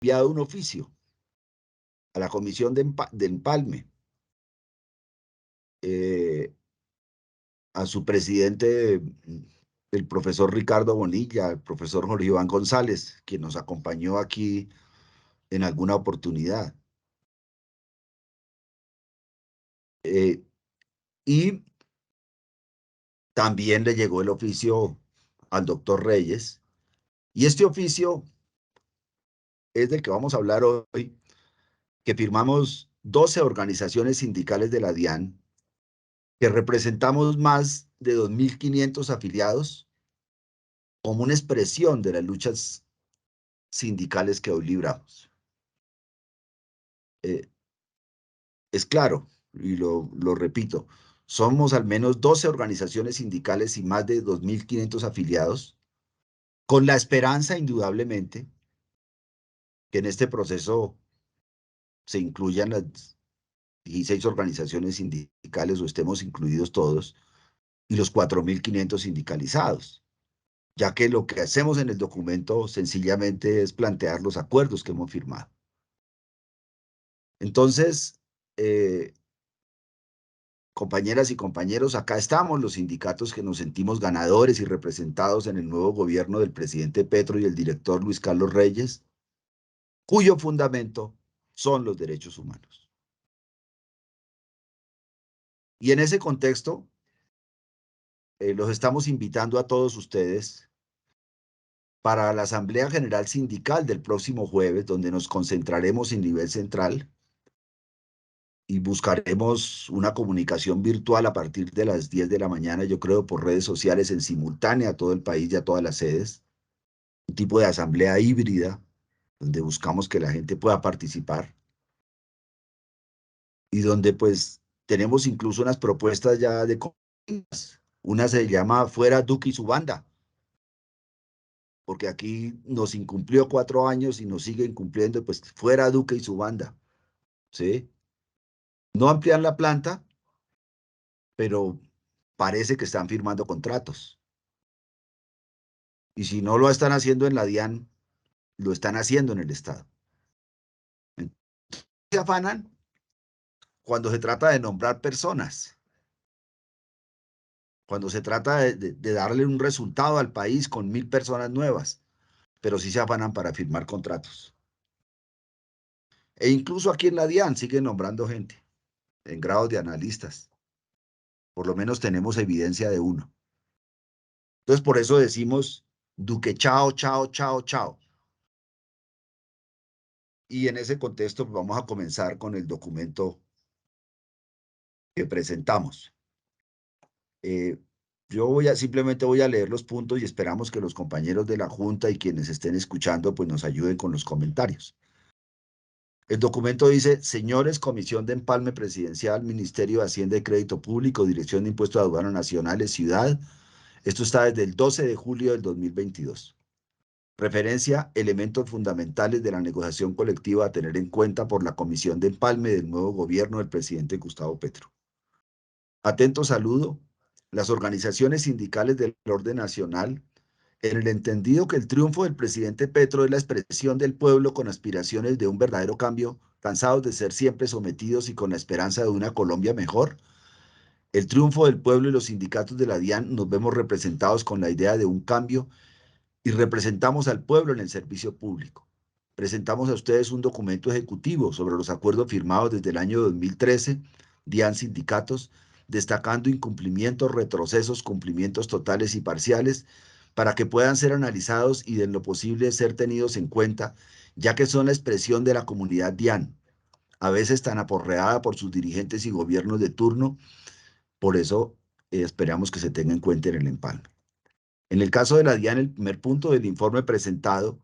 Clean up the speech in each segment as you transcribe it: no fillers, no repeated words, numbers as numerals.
enviado un oficio a la comisión de empalme, a su presidente, el profesor Ricardo Bonilla, el profesor Jorge Iván González, quien nos acompañó aquí en alguna oportunidad. Y también le llegó el oficio al doctor Reyes. Y este oficio es del que vamos a hablar hoy, que firmamos 12 organizaciones sindicales de la DIAN, que representamos más de 2.500 afiliados, como una expresión de las luchas sindicales que hoy libramos. Es claro, y lo repito, somos al menos 12 organizaciones sindicales y más de 2.500 afiliados, con la esperanza, indudablemente, que en este proceso se incluyan las 16 organizaciones sindicales o estemos incluidos todos, y los 4.500 sindicalizados, ya que lo que hacemos en el documento sencillamente es plantear los acuerdos que hemos firmado. Entonces, compañeras y compañeros, acá estamos los sindicatos que nos sentimos ganadores y representados en el nuevo gobierno del presidente Petro y el director Luis Carlos Reyes, cuyo fundamento son los derechos humanos. Y en ese contexto, los estamos invitando a todos ustedes para la Asamblea General Sindical del próximo jueves, donde nos concentraremos en nivel central y buscaremos una comunicación virtual a partir de las 10 de la mañana, yo creo, por redes sociales en simultánea a todo el país y a todas las sedes. Un tipo de asamblea híbrida, donde buscamos que la gente pueda participar y donde pues tenemos incluso unas propuestas ya de consignas. Una se llama Fuera Duque y su banda, porque aquí nos incumplió 4 años y nos sigue incumpliendo, pues fuera Duque y su banda, ¿sí? No ampliar la planta, pero parece que están firmando contratos. Y si no lo están haciendo en la DIAN, lo están haciendo en el Estado. Entonces, se afanan cuando se trata de nombrar personas, cuando se trata de darle un resultado al país con 1.000 personas nuevas, pero sí se afanan para firmar contratos. E incluso aquí en la DIAN siguen nombrando gente en grados de analistas. Por lo menos tenemos evidencia de uno. Entonces, por eso decimos, Duque, chao, chao, chao, chao. Y en ese contexto pues, vamos a comenzar con el documento que presentamos. Yo simplemente voy a leer los puntos y esperamos que los compañeros de la Junta y quienes estén escuchando pues nos ayuden con los comentarios. El documento dice, señores, Comisión de Empalme Presidencial, Ministerio de Hacienda y Crédito Público, Dirección de Impuestos de Aduanas Nacionales, Ciudad. Esto está desde el 12 de julio del 2022. Referencia, elementos fundamentales de la negociación colectiva a tener en cuenta por la Comisión de Empalme del nuevo gobierno del presidente Gustavo Petro. Atento saludo, las organizaciones sindicales del orden nacional, en el entendido que el triunfo del presidente Petro es la expresión del pueblo con aspiraciones de un verdadero cambio, cansados de ser siempre sometidos y con la esperanza de una Colombia mejor. El triunfo del pueblo y los sindicatos de la DIAN nos vemos representados con la idea de un cambio y representamos al pueblo en el servicio público. Presentamos a ustedes un documento ejecutivo sobre los acuerdos firmados desde el año 2013, DIAN sindicatos, destacando incumplimientos, retrocesos, cumplimientos totales y parciales, para que puedan ser analizados y en lo posible ser tenidos en cuenta, ya que son la expresión de la comunidad DIAN, a veces tan aporreada por sus dirigentes y gobiernos de turno. Por eso esperamos que se tenga en cuenta en el empalme. En el caso de la DIAN, el primer punto del informe presentado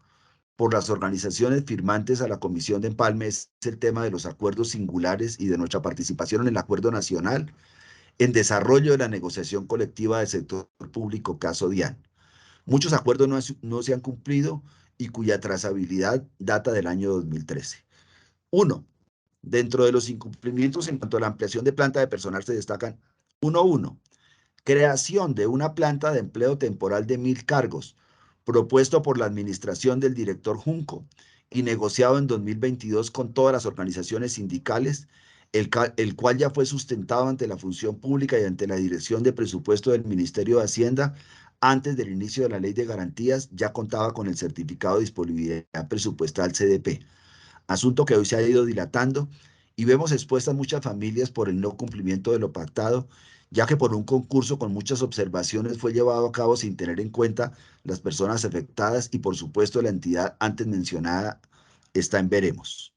por las organizaciones firmantes a la Comisión de Empalme es el tema de los acuerdos singulares y de nuestra participación en el Acuerdo Nacional en desarrollo de la negociación colectiva del sector público, caso DIAN. Muchos acuerdos no se han cumplido y cuya trazabilidad data del año 2013. 1. Dentro de los incumplimientos en cuanto a la ampliación de planta de personal se destacan 1.1. Creación de una planta de empleo temporal de 1.000 cargos, propuesto por la administración del director Junco y negociado en 2022 con todas las organizaciones sindicales, el cual ya fue sustentado ante la función pública y ante la Dirección de Presupuesto del Ministerio de Hacienda. Antes del inicio de la Ley de Garantías, ya contaba con el certificado de disponibilidad presupuestal CDP, asunto que hoy se ha ido dilatando y vemos expuestas muchas familias por el no cumplimiento de lo pactado, ya que por un concurso con muchas observaciones fue llevado a cabo sin tener en cuenta las personas afectadas y por supuesto la entidad antes mencionada está en veremos.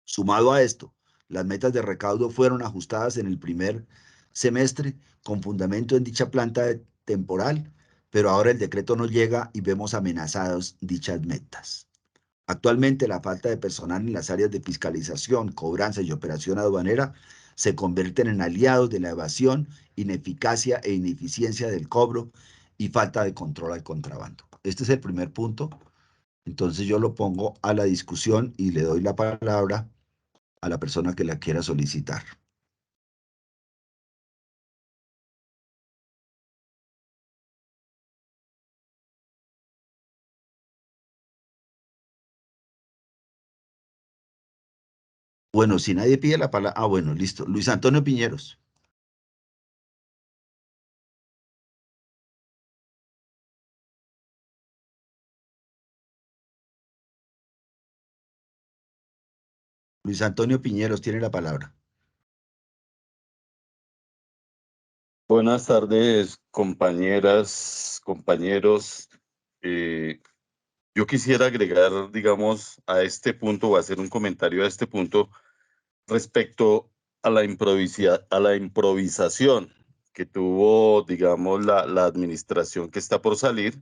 Sumado a esto, las metas de recaudo fueron ajustadas en el primer semestre con fundamento en dicha planta temporal, pero ahora el decreto no llega y vemos amenazados dichas metas. Actualmente, la falta de personal en las áreas de fiscalización, cobranza y operación aduanera se convierten en aliados de la evasión, ineficacia e ineficiencia del cobro y falta de control al contrabando. Este es el primer punto. Entonces yo lo pongo a la discusión y le doy la palabra a la persona que la quiera solicitar. Bueno, si nadie pide la palabra, bueno, listo. Luis Antonio Piñeros. Luis Antonio Piñeros tiene la palabra. Buenas tardes, compañeras, compañeros. Eh, yo quisiera agregar, digamos, a este punto o hacer un comentario a este punto respecto a a la improvisación que tuvo, digamos, la administración que está por salir,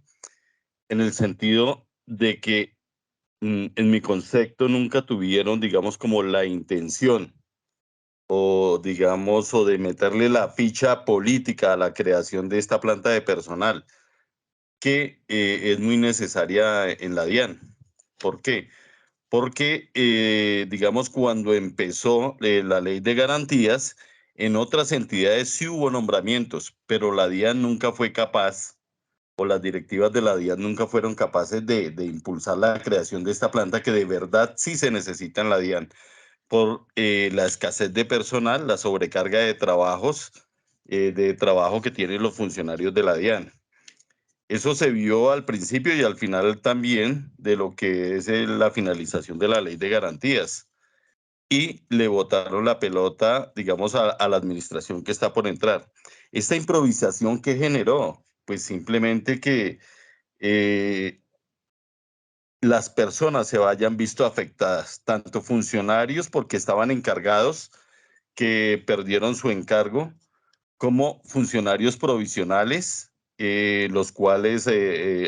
en el sentido de que, en mi concepto, nunca tuvieron, digamos, como la intención o digamos, o de meterle la ficha política a la creación de esta planta de personal, que es muy necesaria en la DIAN. ¿Por qué? Porque, digamos, cuando empezó la ley de garantías, en otras entidades sí hubo nombramientos, pero la DIAN nunca fue capaz, o las directivas de la DIAN nunca fueron capaces de impulsar la creación de esta planta que de verdad sí se necesita en la DIAN por la escasez de personal, la sobrecarga de trabajo que tienen los funcionarios de la DIAN. Eso se vio al principio y al final también de lo que es la finalización de la ley de garantías. Y le botaron la pelota, digamos, a la administración que está por entrar. Esta improvisación que generó, pues simplemente que eh, las personas se vayan visto afectadas, tanto funcionarios porque estaban encargados que perdieron su encargo, como funcionarios provisionales, los cuales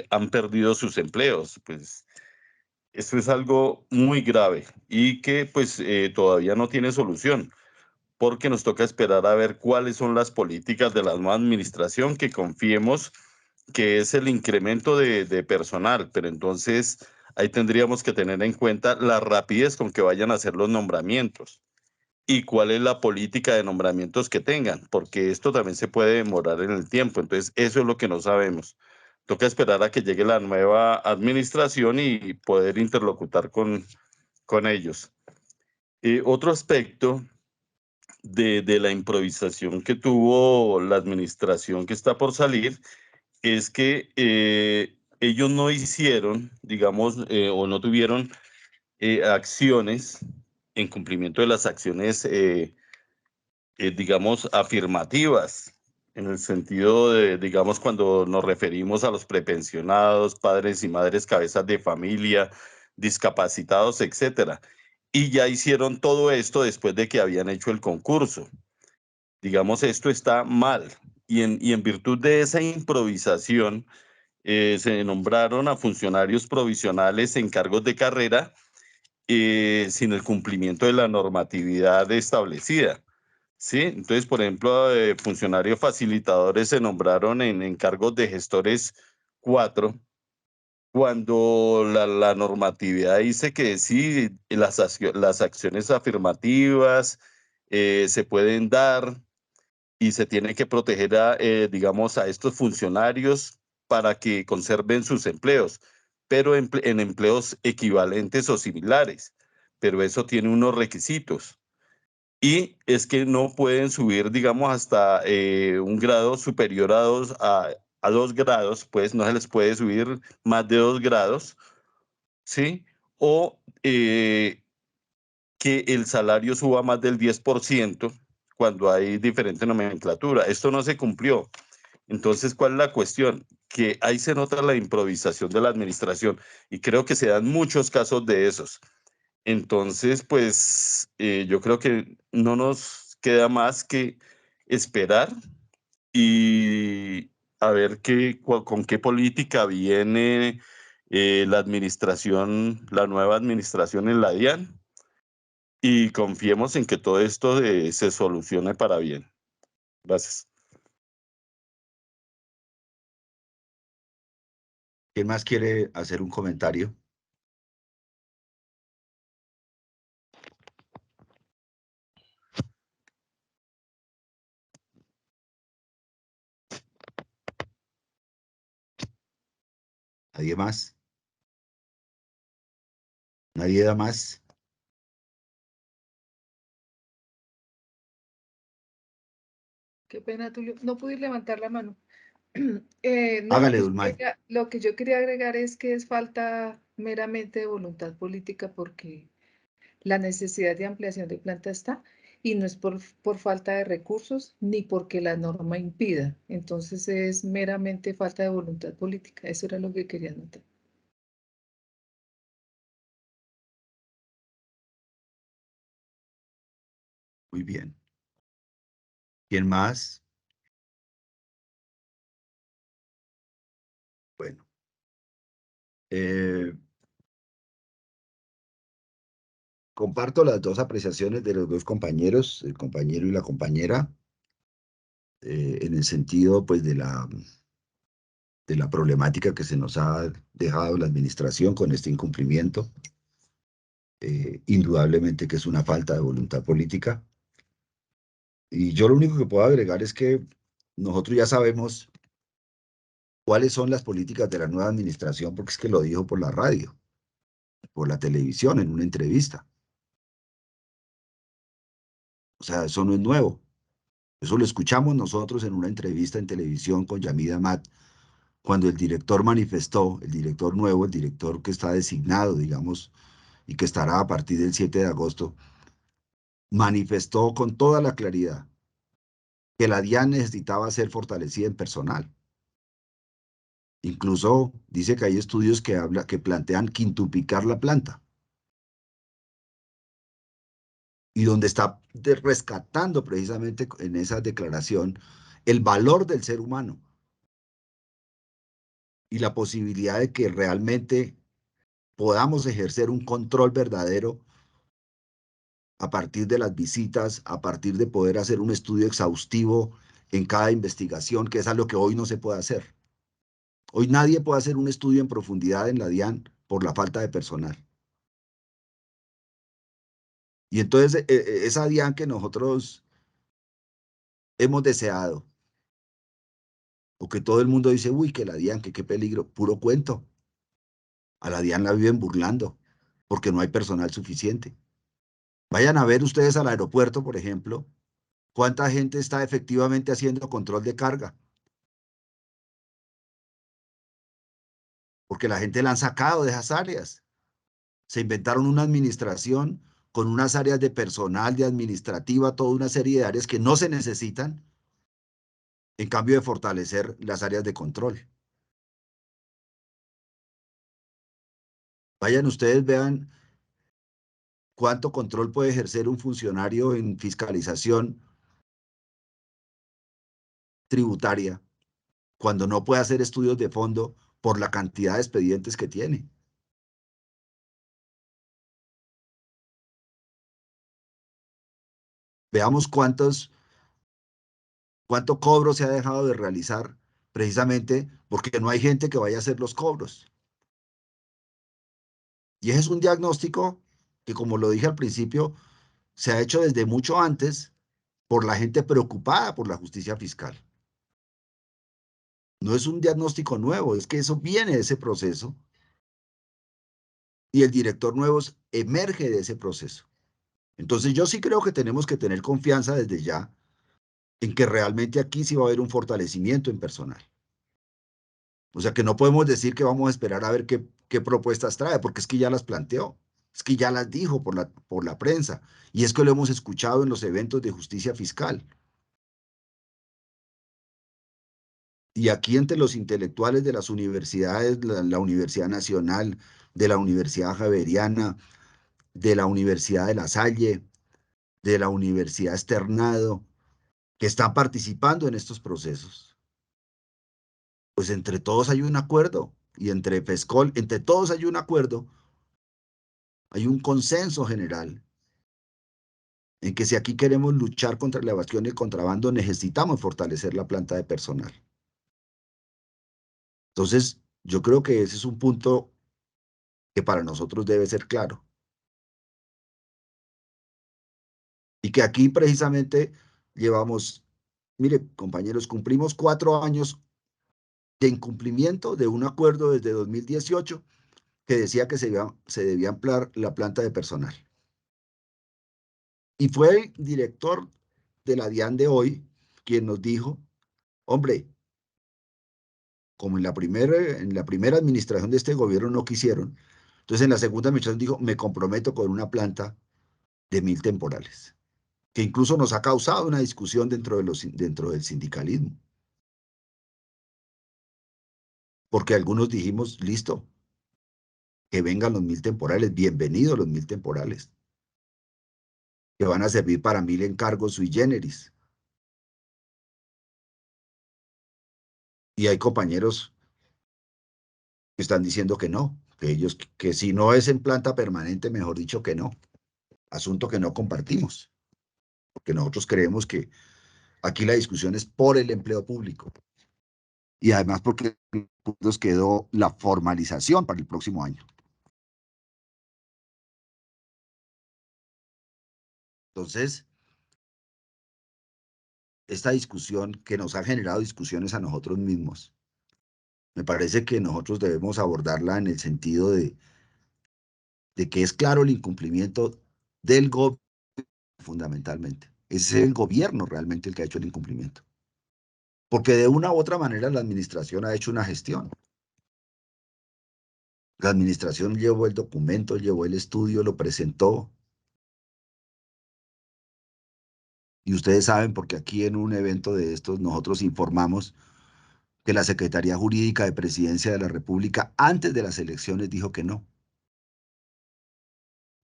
han perdido sus empleos. Pues esto es algo muy grave y que pues todavía no tiene solución, porque nos toca esperar a ver cuáles son las políticas de la nueva administración, que confiemos que es el incremento de personal, pero entonces ahí tendríamos que tener en cuenta la rapidez con que vayan a hacer los nombramientos y cuál es la política de nombramientos que tengan, porque esto también se puede demorar en el tiempo. Entonces, eso es lo que no sabemos. Toca esperar a que llegue la nueva administración y poder interlocutar con ellos. Otro aspecto de la improvisación que tuvo la administración que está por salir es que ellos no hicieron, digamos, o no tuvieron acciones en cumplimiento de las acciones digamos, afirmativas, en el sentido de, digamos, cuando nos referimos a los prepensionados, padres y madres cabezas de familia, discapacitados, etcétera. Y ya hicieron todo esto después de que habían hecho el concurso. Digamos, esto está mal. Y en virtud de esa improvisación, se nombraron a funcionarios provisionales en cargos de carrera sin el cumplimiento de la normatividad establecida. Sí, entonces, por ejemplo, funcionarios facilitadores se nombraron en cargos de gestores 4, cuando la normatividad dice que sí, las acciones afirmativas se pueden dar y se tiene que proteger, digamos, a estos funcionarios para que conserven sus empleos. pero en empleos equivalentes o similares. Pero eso tiene unos requisitos. Y es que no pueden subir, digamos, hasta un grado superior a 2 grados, pues no se les puede subir más de 2 grados, ¿sí? O que el salario suba más del 10% cuando hay diferente nomenclatura. Esto no se cumplió. Entonces, ¿cuál es la cuestión? Que ahí se nota la improvisación de la administración y creo que se dan muchos casos de esos. Entonces, pues yo creo que no nos queda más que esperar y a ver con qué política viene la administración, la nueva administración en la DIAN, y confiemos en que todo esto se solucione para bien. Gracias. ¿Quién más quiere hacer un comentario? ¿Nadie más? ¿Nadie da más? Qué pena, Tulio. No pude levantar la mano. No, Hágale, Dulmay. lo que yo quería agregar es que es falta meramente de voluntad política porque la necesidad de ampliación de planta está y no es por falta de recursos ni porque la norma impida. Entonces es meramente falta de voluntad política. Eso era lo que quería anotar. Muy bien. ¿Quién más? Bueno. Comparto las dos apreciaciones de los dos compañeros, el compañero y la compañera, en el sentido pues de la problemática que se nos ha dejado la administración con este incumplimiento. Indudablemente que es una falta de voluntad política. Y yo lo único que puedo agregar es que nosotros ya sabemos cuáles son las políticas de la nueva administración, porque es que lo dijo por la radio, por la televisión, en una entrevista. O sea, eso no es nuevo. Eso lo escuchamos nosotros en una entrevista en televisión con Yamida Amat, cuando el director manifestó, el director nuevo, el director que está designado, digamos, y que estará a partir del 7 de agosto, manifestó con toda la claridad que la DIAN necesitaba ser fortalecida en personal. Incluso dice que hay estudios que plantean quintuplicar la planta. Y donde está rescatando precisamente en esa declaración el valor del ser humano y la posibilidad de que realmente podamos ejercer un control verdadero a partir de las visitas, a partir de poder hacer un estudio exhaustivo en cada investigación, que es algo que hoy no se puede hacer. Hoy nadie puede hacer un estudio en profundidad en la DIAN por la falta de personal. Y entonces esa DIAN que nosotros hemos deseado, o que todo el mundo dice, uy, que la DIAN, que qué peligro, puro cuento. A la DIAN la viven burlando, porque no hay personal suficiente. Vayan a ver ustedes al aeropuerto, por ejemplo, cuánta gente está efectivamente haciendo control de carga. Porque la gente la han sacado de esas áreas. Se inventaron una administración con unas áreas de personal, de administrativa, toda una serie de áreas que no se necesitan, en cambio de fortalecer las áreas de control. Vayan ustedes, vean cuánto control puede ejercer un funcionario en fiscalización tributaria cuando no puede hacer estudios de fondo por la cantidad de expedientes que tiene. Veamos cuánto cobro se ha dejado de realizar precisamente porque no hay gente que vaya a hacer los cobros. Y ese es un diagnóstico que, como lo dije al principio, se ha hecho desde mucho antes por la gente preocupada por la justicia fiscal. No es un diagnóstico nuevo, es que eso viene de ese proceso y el director nuevo emerge de ese proceso. Entonces yo sí creo que tenemos que tener confianza desde ya en que realmente aquí sí va a haber un fortalecimiento en personal. O sea que no podemos decir que vamos a esperar a ver qué propuestas trae, porque es que ya las planteó, es que ya las dijo por la prensa, y es que lo hemos escuchado en los eventos de justicia fiscal. Y aquí entre los intelectuales de las universidades, la Universidad Nacional, de la Universidad Javeriana, de la Universidad de La Salle, de la Universidad Externado, que están participando en estos procesos, pues entre todos hay un acuerdo, y entre FESCOL, entre todos hay un acuerdo, hay un consenso general en que si aquí queremos luchar contra la evasión y el contrabando, necesitamos fortalecer la planta de personal. Entonces, yo creo que ese es un punto que para nosotros debe ser claro. Y que aquí precisamente llevamos, mire, compañeros, cumplimos 4 años de incumplimiento de un acuerdo desde 2018 que decía que se debía ampliar la planta de personal. Y fue el director de la DIAN de hoy quien nos dijo, hombre, como en la primera administración de este gobierno no quisieron, entonces en la segunda administración dijo, me comprometo con una planta de 1.000 temporales, que incluso nos ha causado una discusión dentro del sindicalismo. Porque algunos dijimos, listo, que vengan los 1.000 temporales, bienvenidos los 1.000 temporales, que van a servir para 1.000 encargos sui generis. Y hay compañeros que están diciendo que no, que si no es en planta permanente, mejor dicho que no. Asunto que no compartimos, porque nosotros creemos que aquí la discusión es por el empleo público. Y además porque nos quedó la formalización para el próximo año. Entonces, esta discusión que nos ha generado discusiones a nosotros mismos, me parece que nosotros debemos abordarla en el sentido de que es claro el incumplimiento del gobierno fundamentalmente. Es el gobierno realmente el que ha hecho el incumplimiento. Porque de una u otra manera la administración ha hecho una gestión. La administración llevó el documento, llevó el estudio, lo presentó. Y ustedes saben, porque aquí en un evento de estos nosotros informamos que la Secretaría Jurídica de Presidencia de la República antes de las elecciones dijo que no,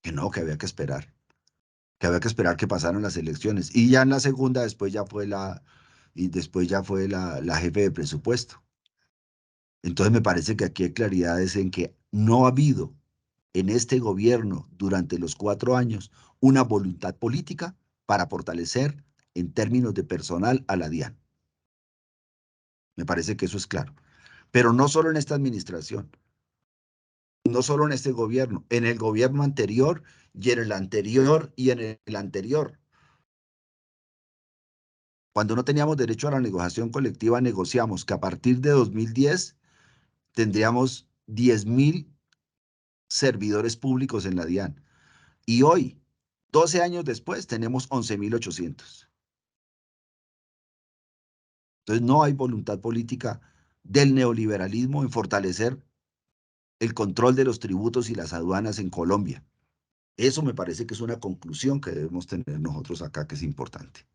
que había que esperar que pasaran las elecciones. Y ya en la segunda, después ya fue la jefe de presupuesto. Entonces me parece que aquí hay claridades en que no ha habido en este gobierno durante los 4 años una voluntad política para fortalecer en términos de personal a la DIAN. Me parece que eso es claro. Pero no solo en esta administración, no solo en este gobierno, en el gobierno anterior y en el anterior y en el anterior. Cuando no teníamos derecho a la negociación colectiva, negociamos que a partir de 2010 tendríamos 10.000 servidores públicos en la DIAN. Y hoy, 12 años después, tenemos 11.800. Entonces no hay voluntad política del neoliberalismo en fortalecer el control de los tributos y las aduanas en Colombia. Eso me parece que es una conclusión que debemos tener nosotros acá, que es importante.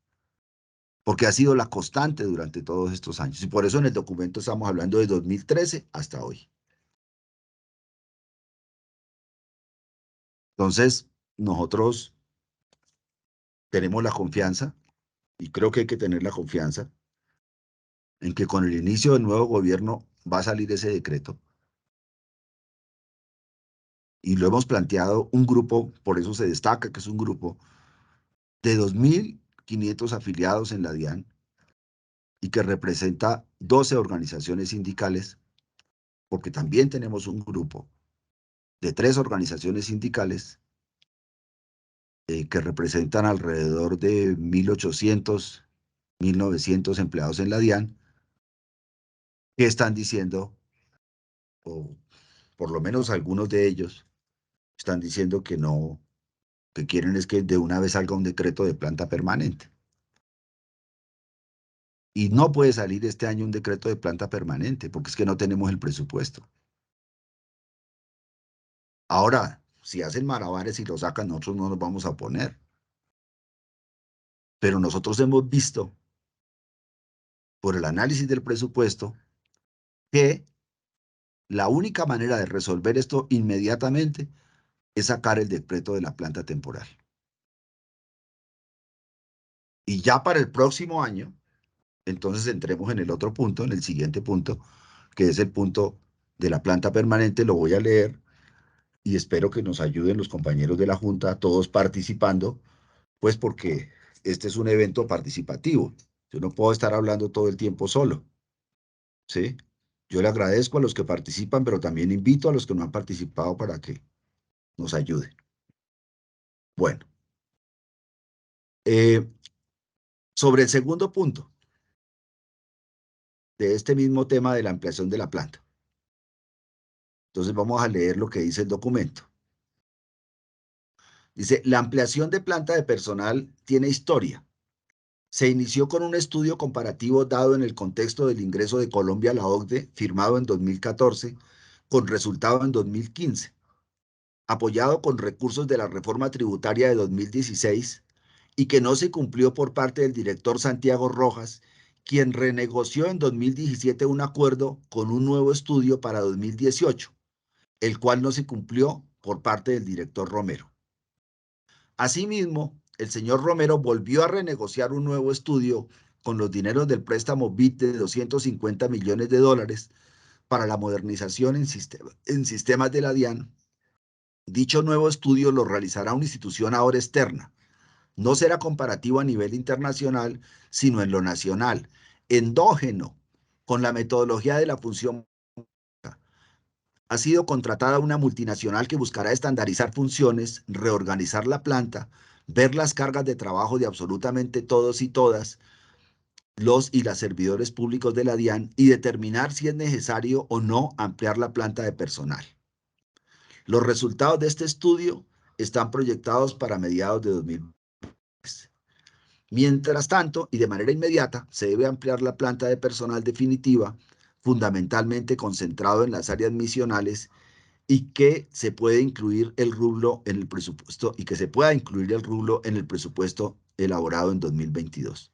Porque ha sido la constante durante todos estos años. Y por eso en el documento estamos hablando de 2013 hasta hoy. Entonces, nosotros tenemos la confianza, y creo que hay que tener la confianza, en que con el inicio del nuevo gobierno va a salir ese decreto. Y lo hemos planteado un grupo, por eso se destaca que es un grupo de 2.500 afiliados en la DIAN y que representa 12 organizaciones sindicales, porque también tenemos un grupo de 3 organizaciones sindicales que representan alrededor de 1.800, 1.900 empleados en la DIAN, que están diciendo, o por lo menos algunos de ellos, Están diciendo que no, que quieren es que de una vez salga un decreto de planta permanente. Y no puede salir este año un decreto de planta permanente, porque es que no tenemos el presupuesto. Ahora, si hacen malabares y lo sacan, nosotros no nos vamos a oponer. Pero nosotros hemos visto, por el análisis del presupuesto, que la única manera de resolver esto inmediatamente es sacar el decreto de la planta temporal. Y ya para el próximo año, entonces entremos en el otro punto, en el siguiente punto, que es el punto de la planta permanente. Lo voy a leer y espero que nos ayuden los compañeros de la Junta, todos participando, pues porque este es un evento participativo. Yo no puedo estar hablando todo el tiempo solo, ¿sí? Yo le agradezco a los que participan, pero también invito a los que no han participado para que nos ayuden. Bueno, sobre el segundo punto de este mismo tema de la ampliación de la planta. Entonces vamos a leer lo que dice el documento. Dice, la ampliación de planta de personal tiene historia. Se inició con un estudio comparativo dado en el contexto del ingreso de Colombia a la OCDE, firmado en 2014, con resultado en 2015, apoyado con recursos de la reforma tributaria de 2016 y que no se cumplió por parte del director Santiago Rojas, quien renegoció en 2017 un acuerdo con un nuevo estudio para 2018, el cual no se cumplió por parte del director Romero. Asimismo, el señor Romero volvió a renegociar un nuevo estudio con los dineros del préstamo BID de 250 millones de dólares para la modernización en sistemas de la DIAN. Dicho nuevo estudio lo realizará una institución ahora externa. No será comparativo a nivel internacional, sino en lo nacional, endógeno, con la metodología de la función. Ha sido contratada una multinacional que buscará estandarizar funciones, reorganizar la planta, ver las cargas de trabajo de absolutamente todos y todas, los y las servidores públicos de la DIAN, y determinar si es necesario o no ampliar la planta de personal. Los resultados de este estudio están proyectados para mediados de 2020. Mientras tanto, y de manera inmediata, se debe ampliar la planta de personal definitiva, fundamentalmente concentrado en las áreas misionales, y que se puede incluir el rublo en el presupuesto y que se pueda incluir el rublo en el presupuesto elaborado en 2022.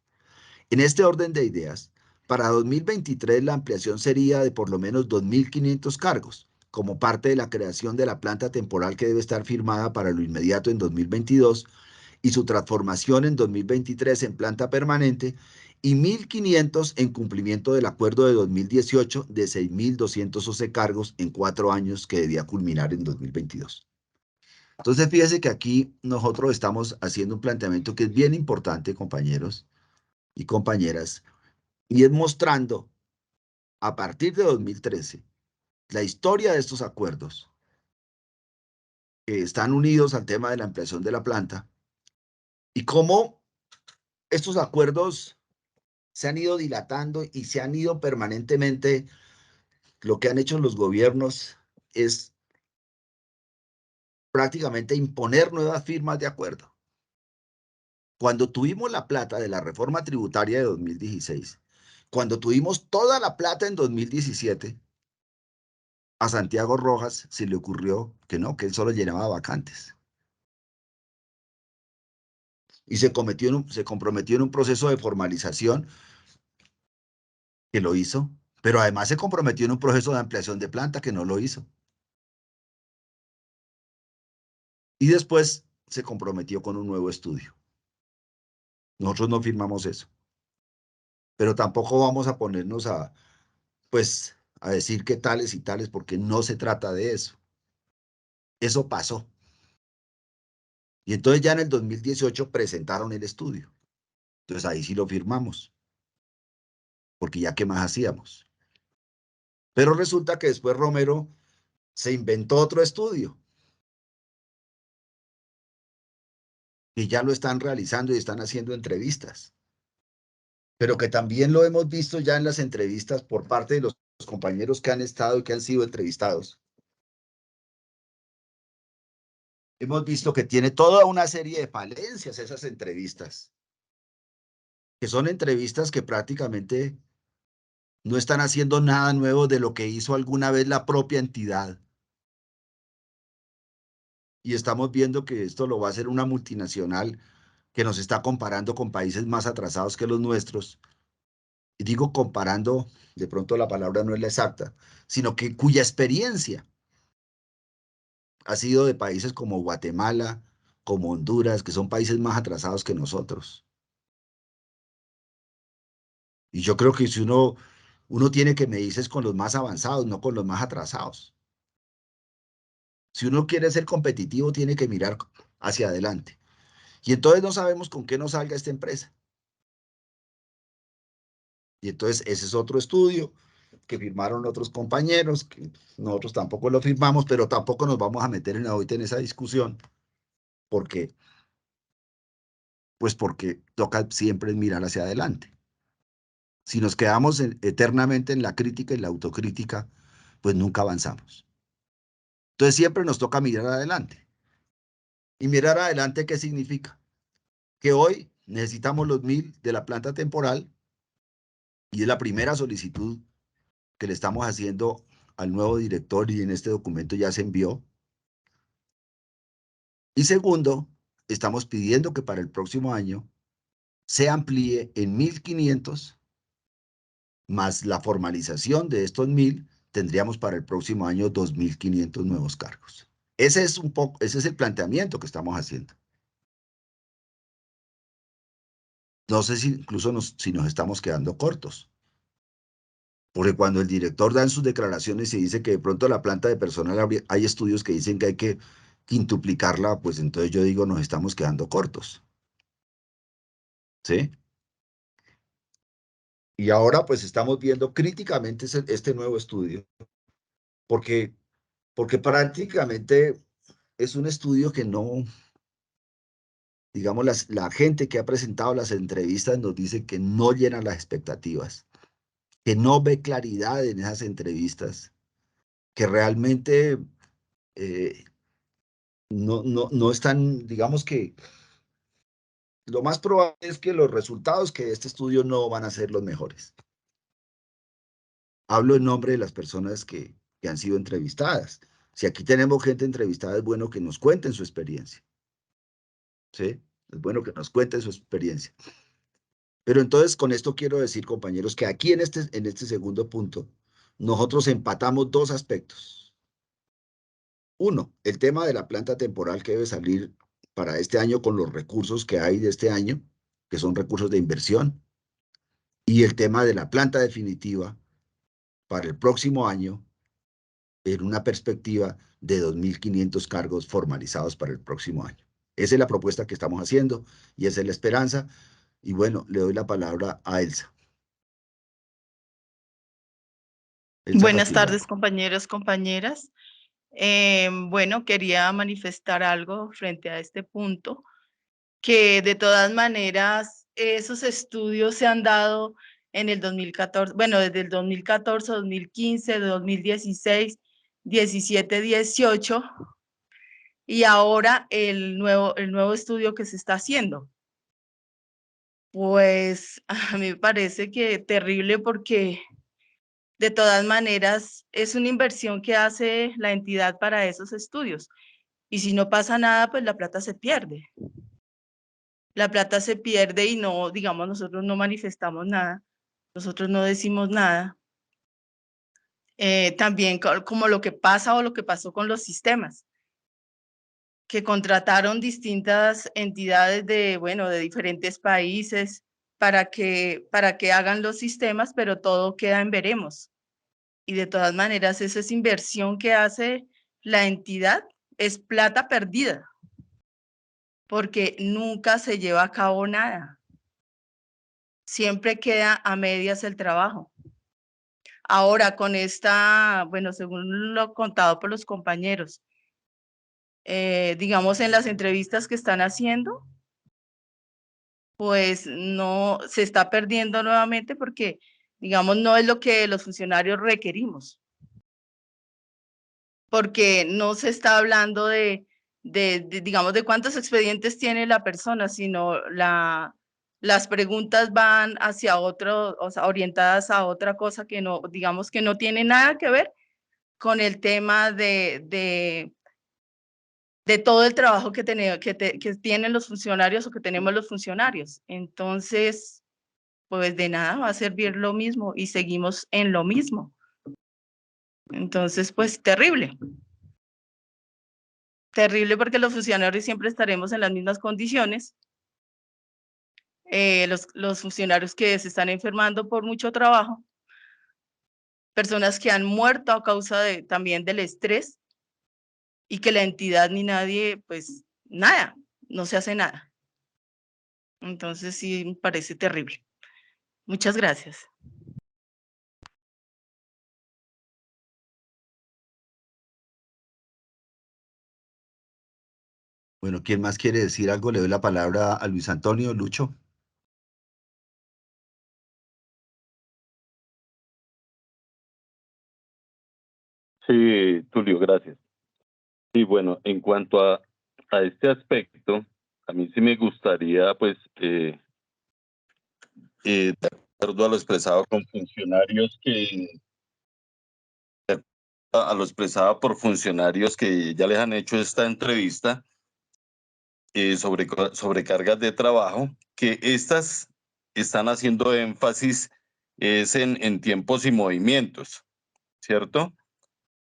En este orden de ideas, para 2023 la ampliación sería de por lo menos 2.500 cargos, como parte de la creación de la planta temporal que debe estar firmada para lo inmediato en 2022 y su transformación en 2023 en planta permanente, y 1.500 en cumplimiento del acuerdo de 2018 de 6.211 cargos en 4 años que debía culminar en 2022. Entonces, fíjese que aquí nosotros estamos haciendo un planteamiento que es bien importante, compañeros y compañeras, y es mostrando a partir de 2013 la historia de estos acuerdos que están unidos al tema de la ampliación de la planta y cómo estos acuerdos se han ido dilatando y se han ido permanentemente. Lo que han hecho los gobiernos es prácticamente imponer nuevas firmas de acuerdo. Cuando tuvimos la plata de la reforma tributaria de 2016, cuando tuvimos toda la plata en 2017, a Santiago Rojas se le ocurrió que no, que él solo llenaba vacantes. Y se comprometió en un proceso de formalización que lo hizo, pero además se comprometió en un proceso de ampliación de planta que no lo hizo. Y después se comprometió con un nuevo estudio. Nosotros no firmamos eso, pero tampoco vamos a ponernos pues, a decir que tales y tales, porque no se trata de eso. Eso pasó. Y entonces ya en el 2018 presentaron el estudio. Entonces ahí sí lo firmamos, porque ya qué más hacíamos. Pero resulta que después Romero se inventó otro estudio, y ya lo están realizando y están haciendo entrevistas, pero que también lo hemos visto ya en las entrevistas por parte de los compañeros que han estado y que han sido entrevistados, hemos visto que tiene toda una serie de falencias esas entrevistas, que son entrevistas que prácticamente no están haciendo nada nuevo de lo que hizo alguna vez la propia entidad. Y estamos viendo que esto lo va a hacer una multinacional que nos está comparando con países más atrasados que los nuestros. Y digo comparando, de pronto la palabra no es la exacta, sino que cuya experiencia ha sido de países como Guatemala, como Honduras, que son países más atrasados que nosotros. Y yo creo que si uno tiene que medirse con los más avanzados, no con los más atrasados. Si uno quiere ser competitivo, tiene que mirar hacia adelante. Y entonces no sabemos con qué nos salga esta empresa. Y entonces ese es otro estudio que firmaron otros compañeros, que nosotros tampoco lo firmamos, pero tampoco nos vamos a meter ahorita en esa discusión, porque, pues porque toca siempre mirar hacia adelante. Si nos quedamos eternamente en la crítica y la autocrítica, pues nunca avanzamos. Entonces siempre nos toca mirar adelante. ¿Y mirar adelante qué significa? Que hoy necesitamos los 1000 de la planta temporal y es la primera solicitud que le estamos haciendo al nuevo director y en este documento ya se envió. Y segundo, estamos pidiendo que para el próximo año se amplíe en 1500 más la formalización de estos 1000, tendríamos para el próximo año 2500 nuevos cargos. Ese es el planteamiento que estamos haciendo. No sé si incluso si nos estamos quedando cortos. Porque cuando el director da en sus declaraciones y dice que de pronto la planta de personal, hay estudios que dicen que hay que quintuplicarla, pues entonces yo digo nos estamos quedando cortos. ¿Sí? Y ahora pues estamos viendo críticamente este nuevo estudio, porque prácticamente es un estudio que no, digamos, la gente que ha presentado las entrevistas nos dice que no llena las expectativas, que no ve claridad en esas entrevistas, que realmente no están, digamos que lo más probable es que los resultados que de este estudio no van a ser los mejores. Hablo en nombre de las personas que han sido entrevistadas. Si aquí tenemos gente entrevistada, es bueno que nos cuenten su experiencia. ¿Sí? Es bueno que nos cuenten su experiencia. Pero entonces con esto quiero decir, compañeros, que aquí en este segundo punto, nosotros empatamos dos aspectos. Uno, el tema de la planta temporal que debe salir para este año con los recursos que hay de este año, que son recursos de inversión, y el tema de la planta definitiva para el próximo año en una perspectiva de 2500 cargos formalizados para el próximo año. Esa es la propuesta que estamos haciendo y esa es la esperanza. Y bueno, le doy la palabra a Elsa. Buenas tardes, compañeros, compañeras. Bueno, quería manifestar algo frente a este punto, que de todas maneras esos estudios se han dado en el 2014, bueno, desde el 2014, 2015, 2016, 17, 18 y ahora el nuevo estudio que se está haciendo. Pues a mí me parece que terrible porque de todas maneras es una inversión que hace la entidad para esos estudios. Y si no pasa nada, pues la plata se pierde. La plata se pierde y no, digamos, nosotros no manifestamos nada, nosotros no decimos nada. También como lo que pasa o lo que pasó con los sistemas, que contrataron distintas entidades de, bueno, de diferentes países para que hagan los sistemas, pero todo queda en veremos. Y de todas maneras, esa es inversión que hace la entidad, es plata perdida, porque nunca se lleva a cabo nada. Siempre queda a medias el trabajo. Ahora con esta, bueno, según lo contado por los compañeros, digamos en las entrevistas que están haciendo, pues no, se está perdiendo nuevamente porque, digamos, no es lo que los funcionarios requerimos. Porque no se está hablando de digamos, de cuántos expedientes tiene la persona, sino las preguntas van hacia otro, o sea, orientadas a otra cosa que no, digamos, que no tiene nada que ver con el tema de todo el trabajo que tienen los funcionarios o que tenemos los funcionarios. Entonces, pues de nada va a servir lo mismo y seguimos en lo mismo. Entonces, pues terrible. Terrible porque los funcionarios siempre estaremos en las mismas condiciones. Los funcionarios que se están enfermando por mucho trabajo, personas que han muerto a causa también del estrés y que la entidad ni nadie, pues nada, no se hace nada. Entonces sí me parece terrible. Muchas gracias. Bueno, ¿quién más quiere decir algo? Le doy la palabra a Luis Antonio, Lucho. Sí, Tulio, gracias. Sí, bueno, en cuanto a este aspecto, a mí sí me gustaría, pues, de acuerdo a lo expresado con funcionarios a lo expresado por funcionarios que ya les han hecho esta entrevista sobre sobrecargas de trabajo, que estas están haciendo énfasis es en tiempos y movimientos, ¿cierto?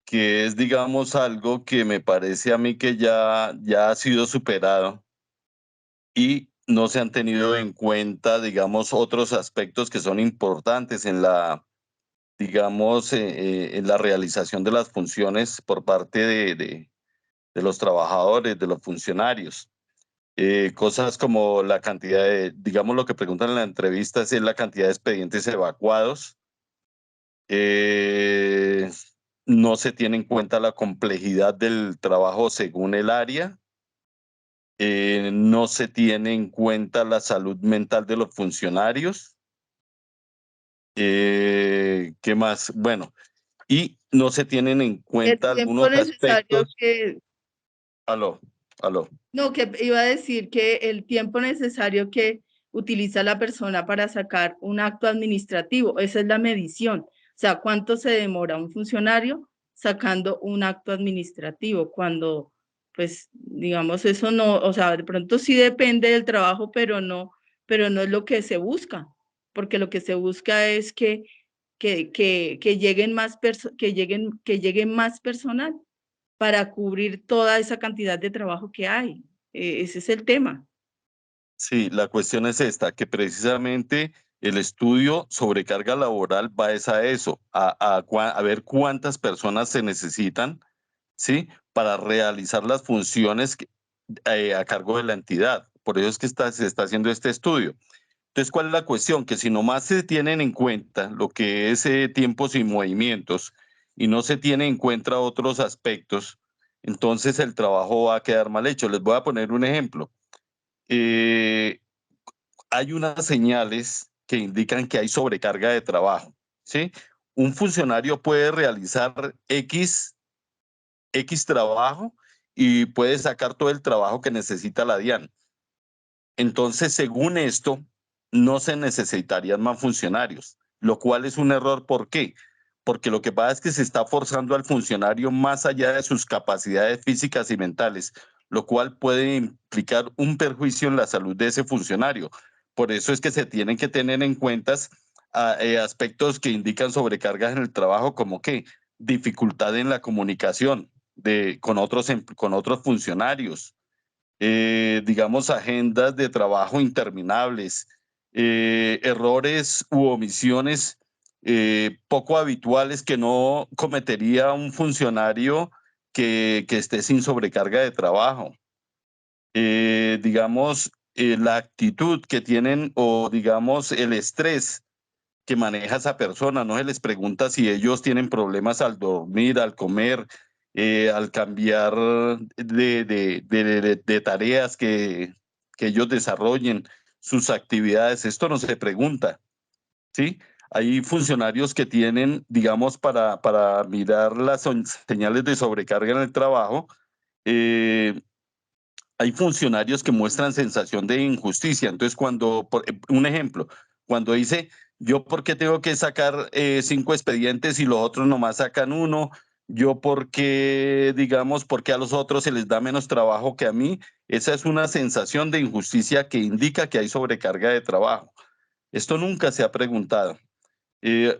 Que es, digamos, algo que me parece a mí que ya ha sido superado y no se han tenido en cuenta, digamos, otros aspectos que son importantes en la, digamos, en la realización de las funciones por parte de los trabajadores, de los funcionarios. Cosas como la cantidad de, digamos, lo que preguntan en la entrevista es la cantidad de expedientes evacuados. No se tiene en cuenta la complejidad del trabajo según el área. No se tiene en cuenta la salud mental de los funcionarios. ¿Qué más? Bueno, y no se tienen en cuenta algunos aspectos. Aló. No, que iba a decir que el tiempo necesario que utiliza la persona para sacar un acto administrativo, esa es la medición. O sea, ¿cuánto se demora un funcionario sacando un acto administrativo? Cuando, pues, digamos, eso no, o sea, de pronto sí depende del trabajo, pero no es lo que se busca, porque lo que se busca es que lleguen que lleguen más personal para cubrir toda esa cantidad de trabajo que hay. Ese es el tema. Sí, la cuestión es esta, que precisamente el estudio sobrecarga laboral va a eso, a ver cuántas personas se necesitan, ¿sí? Para realizar las funciones a cargo de la entidad. Por eso es que se está haciendo este estudio. Entonces, ¿cuál es la cuestión? Que si nomás se tienen en cuenta lo que es tiempos y movimientos y no se tiene en cuenta otros aspectos, entonces el trabajo va a quedar mal hecho. Les voy a poner un ejemplo. Hay unas señales que indican que hay sobrecarga de trabajo, ¿sí? Un funcionario puede realizar X trabajo y puede sacar todo el trabajo que necesita la DIAN. Entonces, según esto, no se necesitarían más funcionarios, lo cual es un error. ¿Por qué? Porque lo que pasa es que se está forzando al funcionario más allá de sus capacidades físicas y mentales, lo cual puede implicar un perjuicio en la salud de ese funcionario. Por eso es que se tienen que tener en cuenta aspectos que indican sobrecargas en el trabajo, como que dificultad en la comunicación con otros funcionarios, digamos, agendas de trabajo interminables, errores u omisiones poco habituales que no cometería un funcionario que esté sin sobrecarga de trabajo. Digamos, la actitud que tienen o, digamos, el estrés que maneja esa persona. No se les pregunta si ellos tienen problemas al dormir, al comer, al cambiar de tareas que ellos desarrollen, sus actividades. Esto no se pregunta, ¿sí? Hay funcionarios que tienen, digamos, para mirar las señales de sobrecarga en el trabajo, hay funcionarios que muestran sensación de injusticia. Entonces, un ejemplo, cuando dice, yo por qué tengo que sacar 5 expedientes y los otros nomás sacan 1, yo por qué, digamos, por qué a los otros se les da menos trabajo que a mí, esa es una sensación de injusticia que indica que hay sobrecarga de trabajo. Esto nunca se ha preguntado.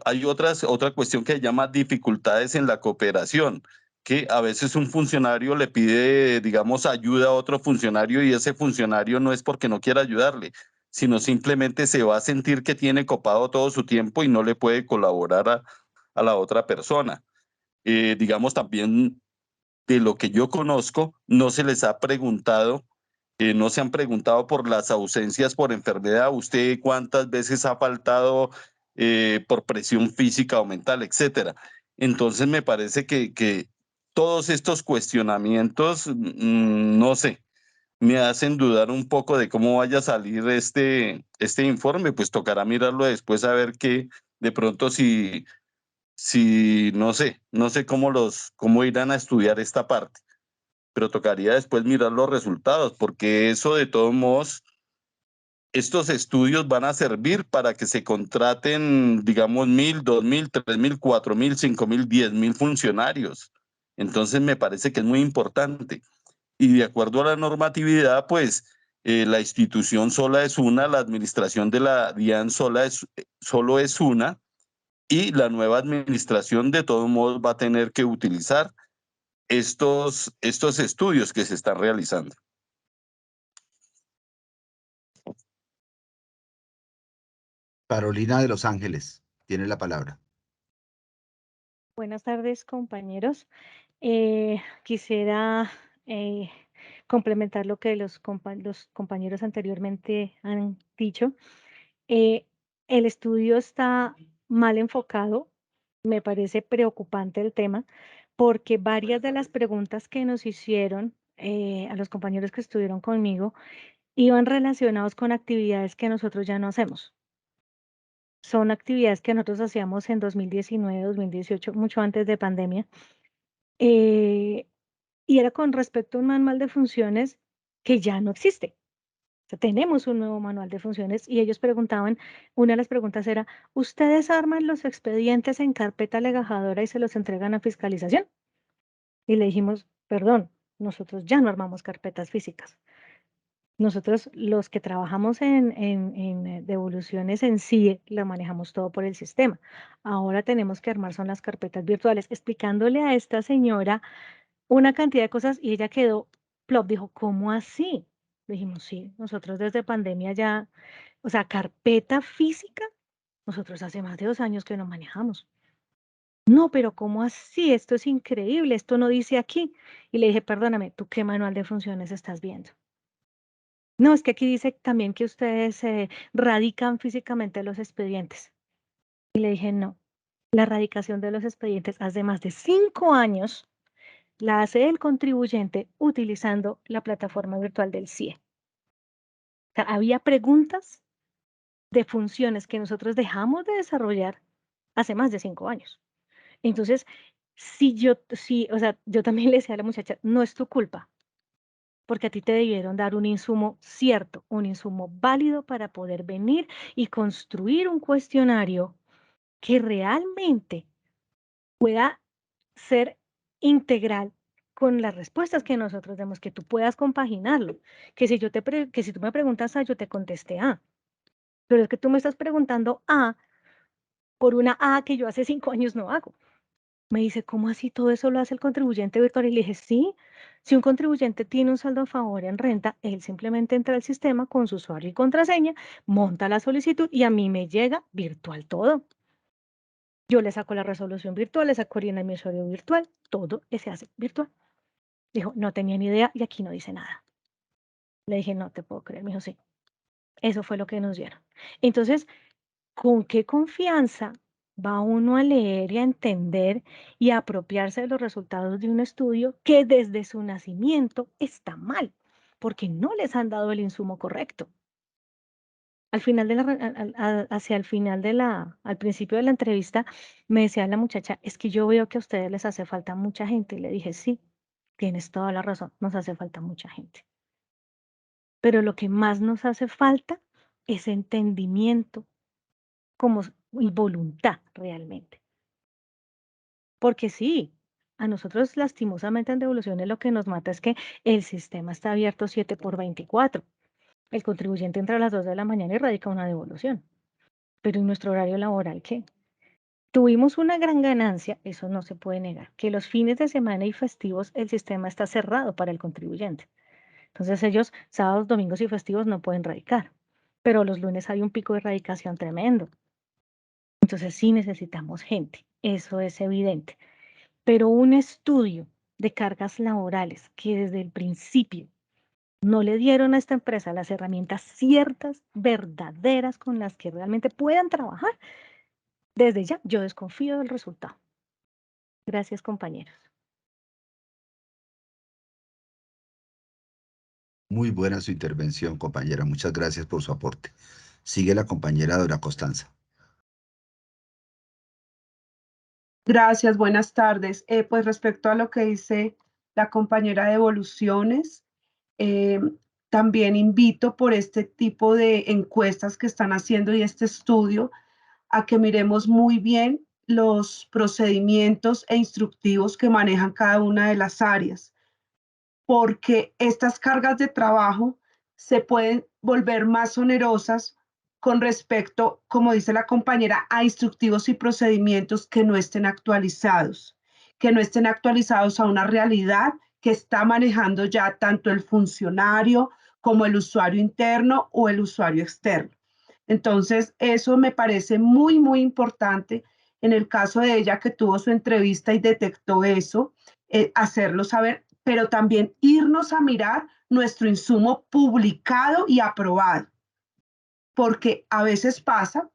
Hay otra cuestión que se llama dificultades en la cooperación, que a veces un funcionario le pide, digamos, ayuda a otro funcionario y ese funcionario no es porque no quiera ayudarle, sino simplemente se va a sentir que tiene copado todo su tiempo y no le puede colaborar a la otra persona. Digamos, también de lo que yo conozco, no se les ha preguntado, no se han preguntado por las ausencias por enfermedad. ¿Usted cuántas veces ha faltado por presión física o mental, etcétera? Entonces me parece que todos estos cuestionamientos, no sé, me hacen dudar un poco de cómo vaya a salir este informe. Pues tocará mirarlo después a ver qué, de pronto si no sé cómo irán a estudiar esta parte, pero tocaría después mirar los resultados, porque eso de todos modos, estos estudios van a servir para que se contraten, digamos, 1.000, 2.000, 3.000, 4.000, 5.000, 10.000 funcionarios. Entonces me parece que es muy importante. Y de acuerdo a la normatividad, pues la institución sola es una, la administración de la DIAN solo es una, y la nueva administración de todos modos va a tener que utilizar estos estudios que se están realizando. Carolina de Los Ángeles tiene la palabra. Buenas tardes, compañeros. Quisiera complementar lo que los compañeros anteriormente han dicho. El estudio está mal enfocado. Me parece preocupante el tema, porque varias de las preguntas que nos hicieron a los compañeros que estuvieron conmigo iban relacionados con actividades que nosotros ya no hacemos. Son actividades que nosotros hacíamos en 2019, 2018, mucho antes de pandemia. Y era con respecto a un manual de funciones que ya no existe. O sea, tenemos un nuevo manual de funciones y ellos preguntaban, una de las preguntas era, ¿ustedes arman los expedientes en carpeta legajadora y se los entregan a fiscalización? Y le dijimos, perdón, nosotros ya no armamos carpetas físicas. Nosotros, los que trabajamos en devoluciones en CIE, lo manejamos todo por el sistema. Ahora tenemos que armar son las carpetas virtuales, explicándole a esta señora una cantidad de cosas y ella quedó plop, dijo, ¿cómo así? Le dijimos, sí, nosotros desde pandemia ya, o sea, carpeta física, nosotros hace más de 2 años que no manejamos. No, pero ¿cómo así? Esto es increíble, esto no dice aquí. Y le dije, perdóname, ¿tú qué manual de funciones estás viendo? No, es que aquí dice también que ustedes radican físicamente los expedientes. Y le dije, no, la radicación de los expedientes hace más de 5 años la hace el contribuyente utilizando la plataforma virtual del CIE. O sea, había preguntas de funciones que nosotros dejamos de desarrollar hace más de 5 años. Entonces, o sea, yo también le decía a la muchacha, no es tu culpa, porque a ti te debieron dar un insumo cierto, un insumo válido para poder venir y construir un cuestionario que realmente pueda ser integral con las respuestas que nosotros demos, que tú puedas compaginarlo, que si tú me preguntas A, yo te contesté A, pero es que tú me estás preguntando A por una A que yo hace 5 años no hago. Me dice, ¿cómo así todo eso lo hace el contribuyente virtual? Y le dije, sí, si un contribuyente tiene un saldo a favor en renta, él simplemente entra al sistema con su usuario y contraseña, monta la solicitud y a mí me llega virtual todo. Yo le saco la resolución virtual, le saco el emisorio virtual, todo se hace virtual. Dijo, no tenía ni idea y aquí no dice nada. Le dije, no te puedo creer. Me dijo, sí, eso fue lo que nos dieron. Entonces, ¿con qué confianza va uno a leer y a entender y a apropiarse de los resultados de un estudio que desde su nacimiento está mal? Porque no les han dado el insumo correcto. Al final hacia el final al principio de la entrevista, me decía la muchacha, es que yo veo que a ustedes les hace falta mucha gente. Y le dije, sí, tienes toda la razón, nos hace falta mucha gente. pero lo que más nos hace falta es entendimiento y voluntad realmente. Porque sí, a nosotros lastimosamente en devoluciones lo que nos mata es que el sistema está abierto 7/24. El contribuyente entra a las 2 de la mañana y radica una devolución. Pero en nuestro horario laboral, ¿qué? Tuvimos una gran ganancia, eso no se puede negar, que los fines de semana y festivos el sistema está cerrado para el contribuyente. Entonces ellos sábados, domingos y festivos no pueden radicar, pero los lunes hay un pico de radicación tremendo. Entonces sí necesitamos gente, eso es evidente. Pero un estudio de cargas laborales que desde el principio no le dieron a esta empresa las herramientas ciertas, verdaderas, con las que realmente puedan trabajar, desde ya yo desconfío del resultado. Gracias, compañeros. Muy buena su intervención, compañera. Muchas gracias por su aporte. Sigue la compañera Dora Costanza. Gracias, buenas tardes. Pues respecto a lo que dice la compañera de Evoluciones, también invito por este tipo de encuestas que están haciendo y este estudio a que miremos muy bien los procedimientos e instructivos que manejan cada una de las áreas, porque estas cargas de trabajo se pueden volver más onerosas con respecto, como dice la compañera, a instructivos y procedimientos que no estén actualizados a una realidad que está manejando ya tanto el funcionario como el usuario interno o el usuario externo. Entonces, eso me parece muy, muy importante. En el caso de ella que tuvo su entrevista y detectó eso, hacerlo saber, pero también irnos a mirar nuestro insumo publicado y aprobado. Porque a veces pasa,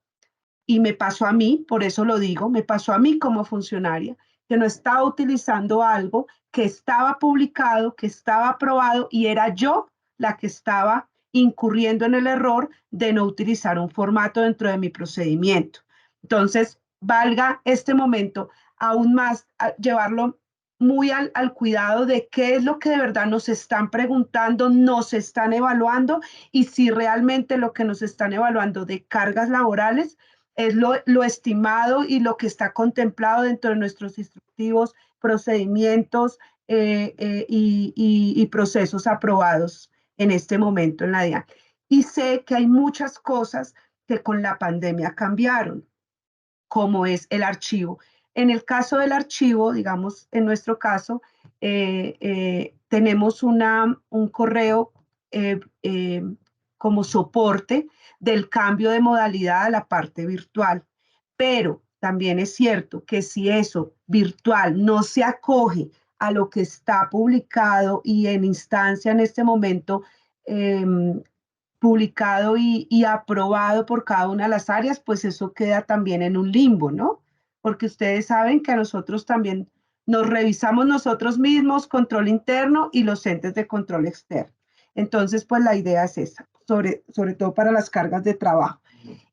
y me pasó a mí, por eso lo digo, me pasó a mí como funcionaria, que no estaba utilizando algo que estaba publicado, que estaba aprobado, y era yo la que estaba incurriendo en el error de no utilizar un formato dentro de mi procedimiento. Entonces, valga este momento aún más llevarlo muy al cuidado de qué es lo que de verdad nos están preguntando, nos están evaluando, y si realmente lo que nos están evaluando de cargas laborales es lo estimado y lo que está contemplado dentro de nuestros instructivos, procedimientos y procesos aprobados en este momento en la DIAN. Y sé que hay muchas cosas que con la pandemia cambiaron, como es el archivo. En el caso del archivo, digamos, en nuestro caso, tenemos un correo como soporte del cambio de modalidad a la parte virtual. Pero también es cierto que si eso virtual no se acoge a lo que está publicado y en instancia en este momento publicado y aprobado por cada una de las áreas, pues eso queda también en un limbo, ¿no? Porque ustedes saben que a nosotros también nos revisamos nosotros mismos, control interno y los entes de control externo. Entonces, pues la idea es esa, sobre todo para las cargas de trabajo.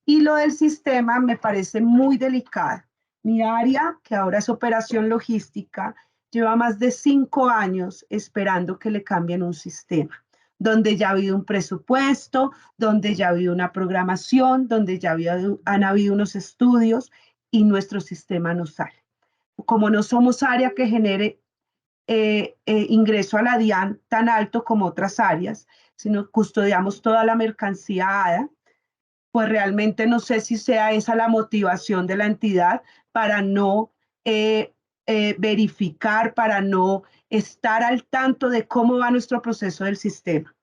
Y lo del sistema me parece muy delicado. Mi área, que ahora es operación logística, lleva más de 5 años esperando que le cambien un sistema, donde ya ha habido un presupuesto, donde ya ha habido una programación, donde ya han habido unos estudios y nuestro sistema no sale. Como no somos área que genere ingreso a la DIAN tan alto como otras áreas, sino custodiamos toda la mercancía ADA, pues realmente no sé si sea esa la motivación de la entidad para no verificar, para no estar al tanto de cómo va nuestro proceso del sistema.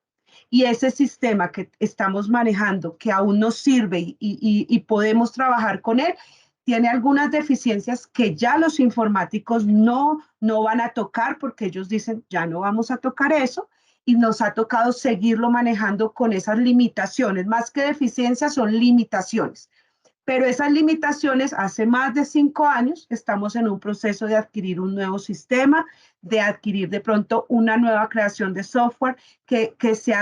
Y ese sistema que estamos manejando, que aún nos sirve y podemos trabajar con él, tiene algunas deficiencias que ya los informáticos no van a tocar, porque ellos dicen, ya no vamos a tocar eso, y nos ha tocado seguirlo manejando con esas limitaciones. Más que deficiencias, son limitaciones. Pero esas limitaciones, hace más de 5 años, estamos en un proceso de adquirir un nuevo sistema, de adquirir de pronto una nueva creación de software que se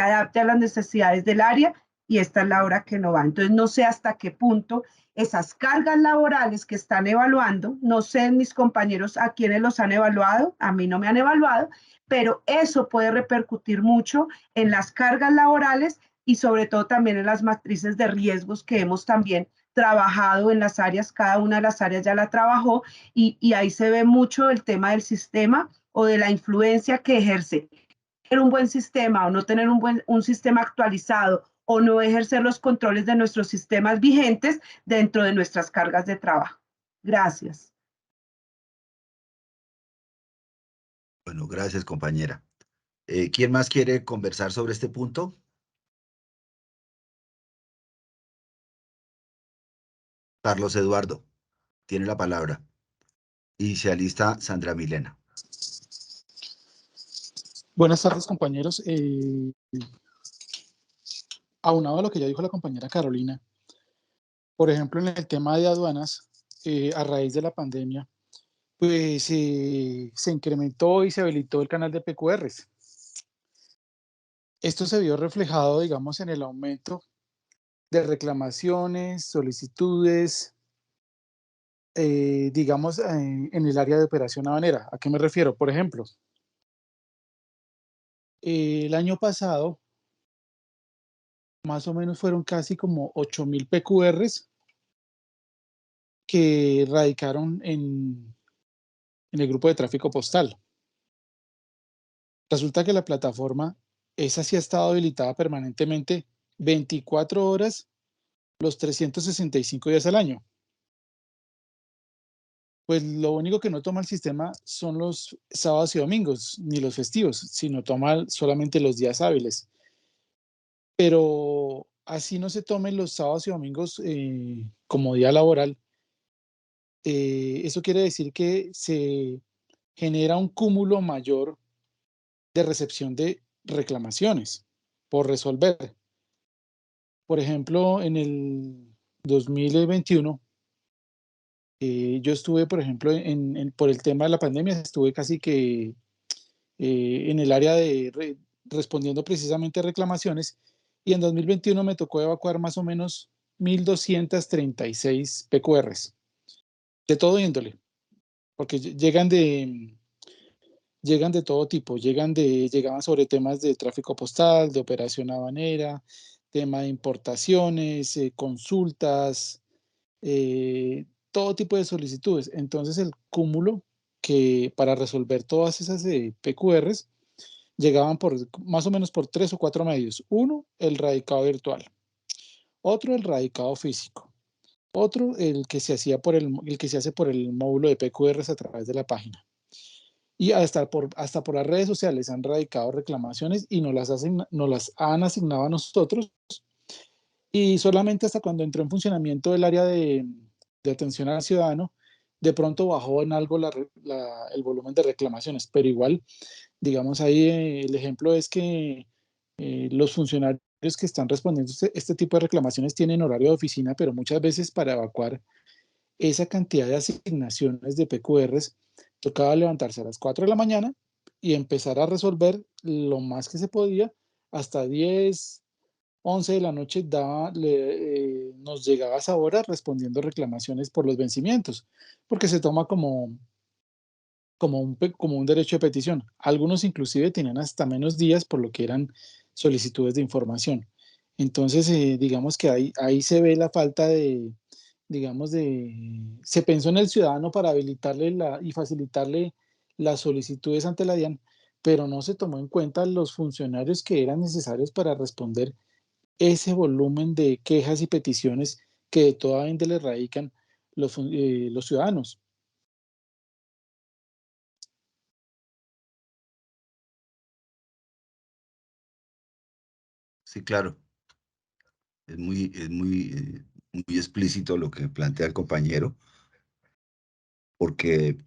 adapte a las necesidades del área, y esta es la hora que no va. Entonces, no sé hasta qué punto esas cargas laborales que están evaluando, no sé mis compañeros a quienes los han evaluado, a mí no me han evaluado, pero eso puede repercutir mucho en las cargas laborales y sobre todo también en las matrices de riesgos que hemos también trabajado en las áreas, cada una de las áreas ya la trabajó y ahí se ve mucho el tema del sistema o de la influencia que ejerce tener un buen sistema o no tener un sistema actualizado o no ejercer los controles de nuestros sistemas vigentes dentro de nuestras cargas de trabajo. Gracias. Bueno, gracias, compañera. ¿Quién más quiere conversar sobre este punto? Carlos Eduardo, tiene la palabra. Y se alista Sandra Milena. Buenas tardes, compañeros. Aunado a lo que ya dijo la compañera Carolina, por ejemplo, en el tema de aduanas, a raíz de la pandemia, pues se incrementó y se habilitó el canal de PQRs. Esto se vio reflejado, digamos, en el aumento de reclamaciones, solicitudes, digamos, en el área de operación aduanera. ¿A qué me refiero? Por ejemplo, el año pasado, más o menos fueron casi como 8.000 PQRs que radicaron en el grupo de tráfico postal. Resulta que la plataforma, esa sí ha estado habilitada permanentemente 24 horas los 365 días al año. Pues lo único que no toma el sistema son los sábados y domingos, ni los festivos, sino toma solamente los días hábiles. Pero así no se tomen los sábados y domingos como día laboral. Eso quiere decir que se genera un cúmulo mayor de recepción de reclamaciones por resolver. Por ejemplo, en el 2021, yo estuve, por ejemplo, por el tema de la pandemia, estuve casi que en el área de respondiendo precisamente a reclamaciones, y en 2021 me tocó evacuar más o menos 1.236 PQRs, de todo índole, porque llegan de todo tipo, llegaban sobre temas de tráfico postal, de operación aduanera, tema de importaciones, consultas, todo tipo de solicitudes. Entonces el cúmulo que para resolver todas esas PQRs llegaban más o menos por 3 o 4 medios. Uno, el radicado virtual. Otro, el radicado físico. Otro, el que se hace por el módulo de PQRs a través de la página. Y hasta por las redes sociales han radicado reclamaciones y nos las han asignado a nosotros. Y solamente hasta cuando entró en funcionamiento el área de atención al ciudadano, de pronto bajó en algo el volumen de reclamaciones. Pero igual, digamos ahí, el ejemplo es que los funcionarios que están respondiendo este tipo de reclamaciones tienen horario de oficina, pero muchas veces para evacuar esa cantidad de asignaciones de PQRs, tocaba levantarse a las 4 de la mañana y empezar a resolver lo más que se podía hasta 10, 11 de la noche nos llegaba a esa hora respondiendo reclamaciones por los vencimientos, porque se toma como un derecho de petición. Algunos inclusive tenían hasta menos días por lo que eran solicitudes de información. Entonces, digamos que ahí se ve la falta se pensó en el ciudadano para habilitarle y facilitarle las solicitudes ante la DIAN, pero no se tomó en cuenta los funcionarios que eran necesarios para responder ese volumen de quejas y peticiones que de toda índole radican los ciudadanos. Sí, claro. Es muy explícito lo que plantea el compañero, porque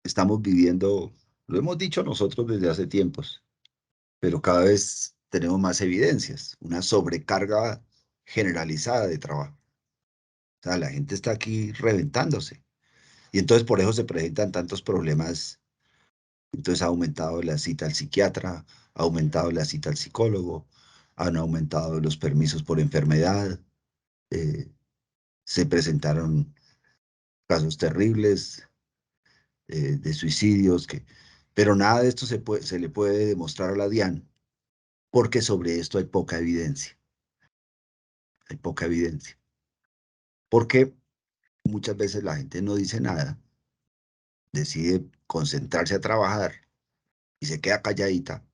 estamos viviendo, lo hemos dicho nosotros desde hace tiempos, pero cada vez tenemos más evidencias, una sobrecarga generalizada de trabajo. O sea, la gente está aquí reventándose. Y entonces por eso se presentan tantos problemas. Entonces ha aumentado la cita al psiquiatra, ha aumentado la cita al psicólogo, han aumentado los permisos por enfermedad, se presentaron casos terribles de suicidios, pero nada de esto se le puede demostrar a la DIAN, porque sobre esto hay poca evidencia. Hay poca evidencia. Porque muchas veces la gente no dice nada, decide concentrarse a trabajar y se queda calladita.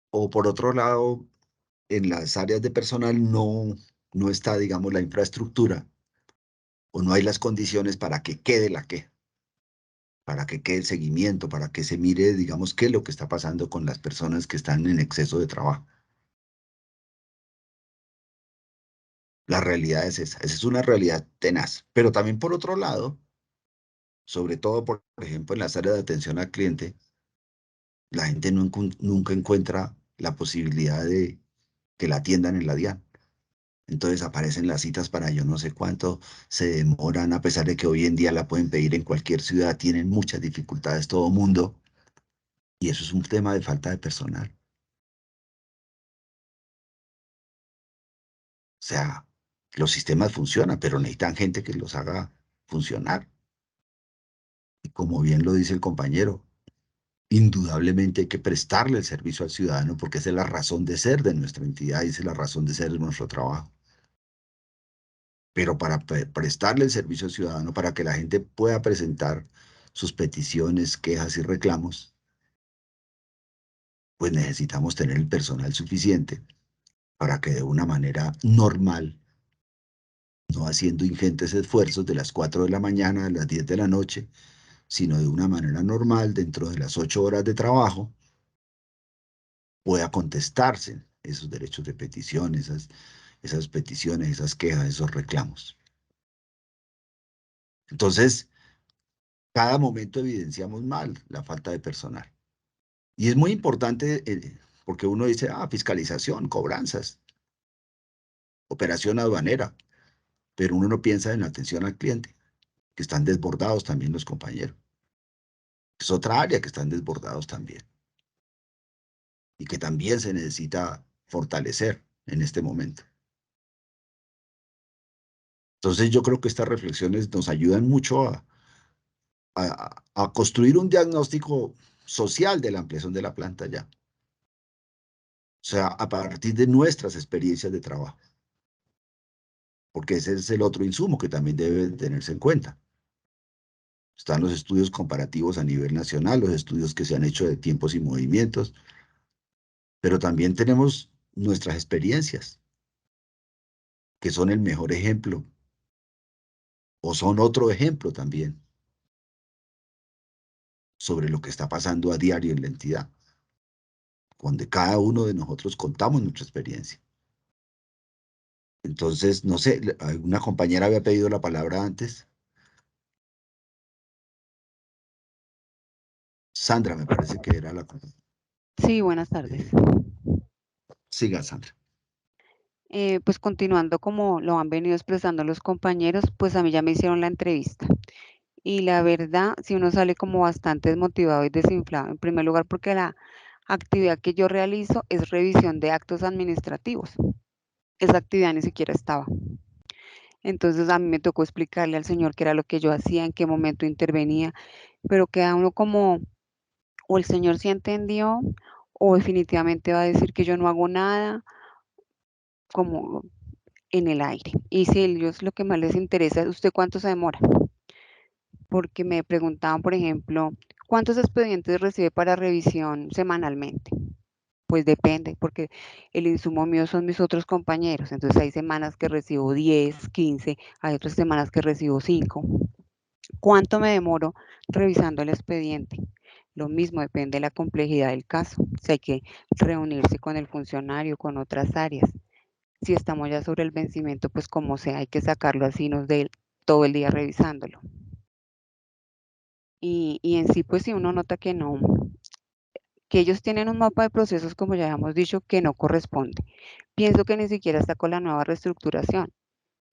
O por otro lado, en las áreas de personal no está, digamos, la infraestructura o no hay las condiciones para que quede la queja, para que quede el seguimiento, para que se mire, digamos, qué es lo que está pasando con las personas que están en exceso de trabajo. La realidad es esa es una realidad tenaz. Pero también por otro lado, sobre todo, por ejemplo, en las áreas de atención al cliente, la gente nunca encuentra la posibilidad de que la atiendan en la DIAN. Entonces aparecen las citas para yo no sé cuánto, se demoran, a pesar de que hoy en día la pueden pedir en cualquier ciudad, tienen muchas dificultades todo mundo, y eso es un tema de falta de personal. O sea, los sistemas funcionan, pero necesitan gente que los haga funcionar. Y como bien lo dice el compañero, indudablemente hay que prestarle el servicio al ciudadano porque esa es la razón de ser de nuestra entidad y esa es la razón de ser de nuestro trabajo. Pero para prestarle el servicio al ciudadano, para que la gente pueda presentar sus peticiones, quejas y reclamos, pues necesitamos tener el personal suficiente para que de una manera normal, no haciendo ingentes esfuerzos de las 4 de la mañana a las 10 de la noche, sino de una manera normal, dentro de las 8 horas de trabajo, pueda contestarse esos derechos de petición, esas peticiones, esas quejas, esos reclamos. Entonces, cada momento evidenciamos mal la falta de personal. Y es muy importante porque uno dice, fiscalización, cobranzas, operación aduanera, pero uno no piensa en atención al cliente, que están desbordados también los compañeros. Es otra área que están desbordados también y que también se necesita fortalecer en este momento. Entonces yo creo que estas reflexiones nos ayudan mucho a construir un diagnóstico social de la ampliación de la planta ya. O sea, a partir de nuestras experiencias de trabajo. Porque ese es el otro insumo que también debe tenerse en cuenta. Están los estudios comparativos a nivel nacional, los estudios que se han hecho de tiempos y movimientos, pero también tenemos nuestras experiencias, que son el mejor ejemplo, o son otro ejemplo también, sobre lo que está pasando a diario en la entidad, donde cada uno de nosotros contamos nuestra experiencia. Entonces, no sé, una compañera había pedido la palabra antes. Sandra, me parece que era la... Sí, buenas tardes. Siga, Sandra. Pues continuando como lo han venido expresando los compañeros, pues a mí ya me hicieron la entrevista. Y la verdad, si uno sale como bastante desmotivado y desinflado, en primer lugar porque la actividad que yo realizo es revisión de actos administrativos. Esa actividad ni siquiera estaba. Entonces a mí me tocó explicarle al señor qué era lo que yo hacía, en qué momento intervenía, pero queda uno como, o el señor sí entendió, o definitivamente va a decir que yo no hago nada, como en el aire. Y si ellos lo que más les interesa es usted cuánto se demora. Porque me preguntaban, por ejemplo, ¿cuántos expedientes recibe para revisión semanalmente? Pues depende, porque el insumo mío son mis otros compañeros. Entonces hay semanas que recibo 10, 15, hay otras semanas que recibo 5. ¿Cuánto me demoro revisando el expediente? Lo mismo depende de la complejidad del caso. Si hay que reunirse con el funcionario, con otras áreas. Si estamos ya sobre el vencimiento, pues como sea, hay que sacarlo así, nos dé todo el día revisándolo. Y en sí, pues si uno nota que no, que ellos tienen un mapa de procesos, como ya hemos dicho, que no corresponde. Pienso que ni siquiera está con la nueva reestructuración,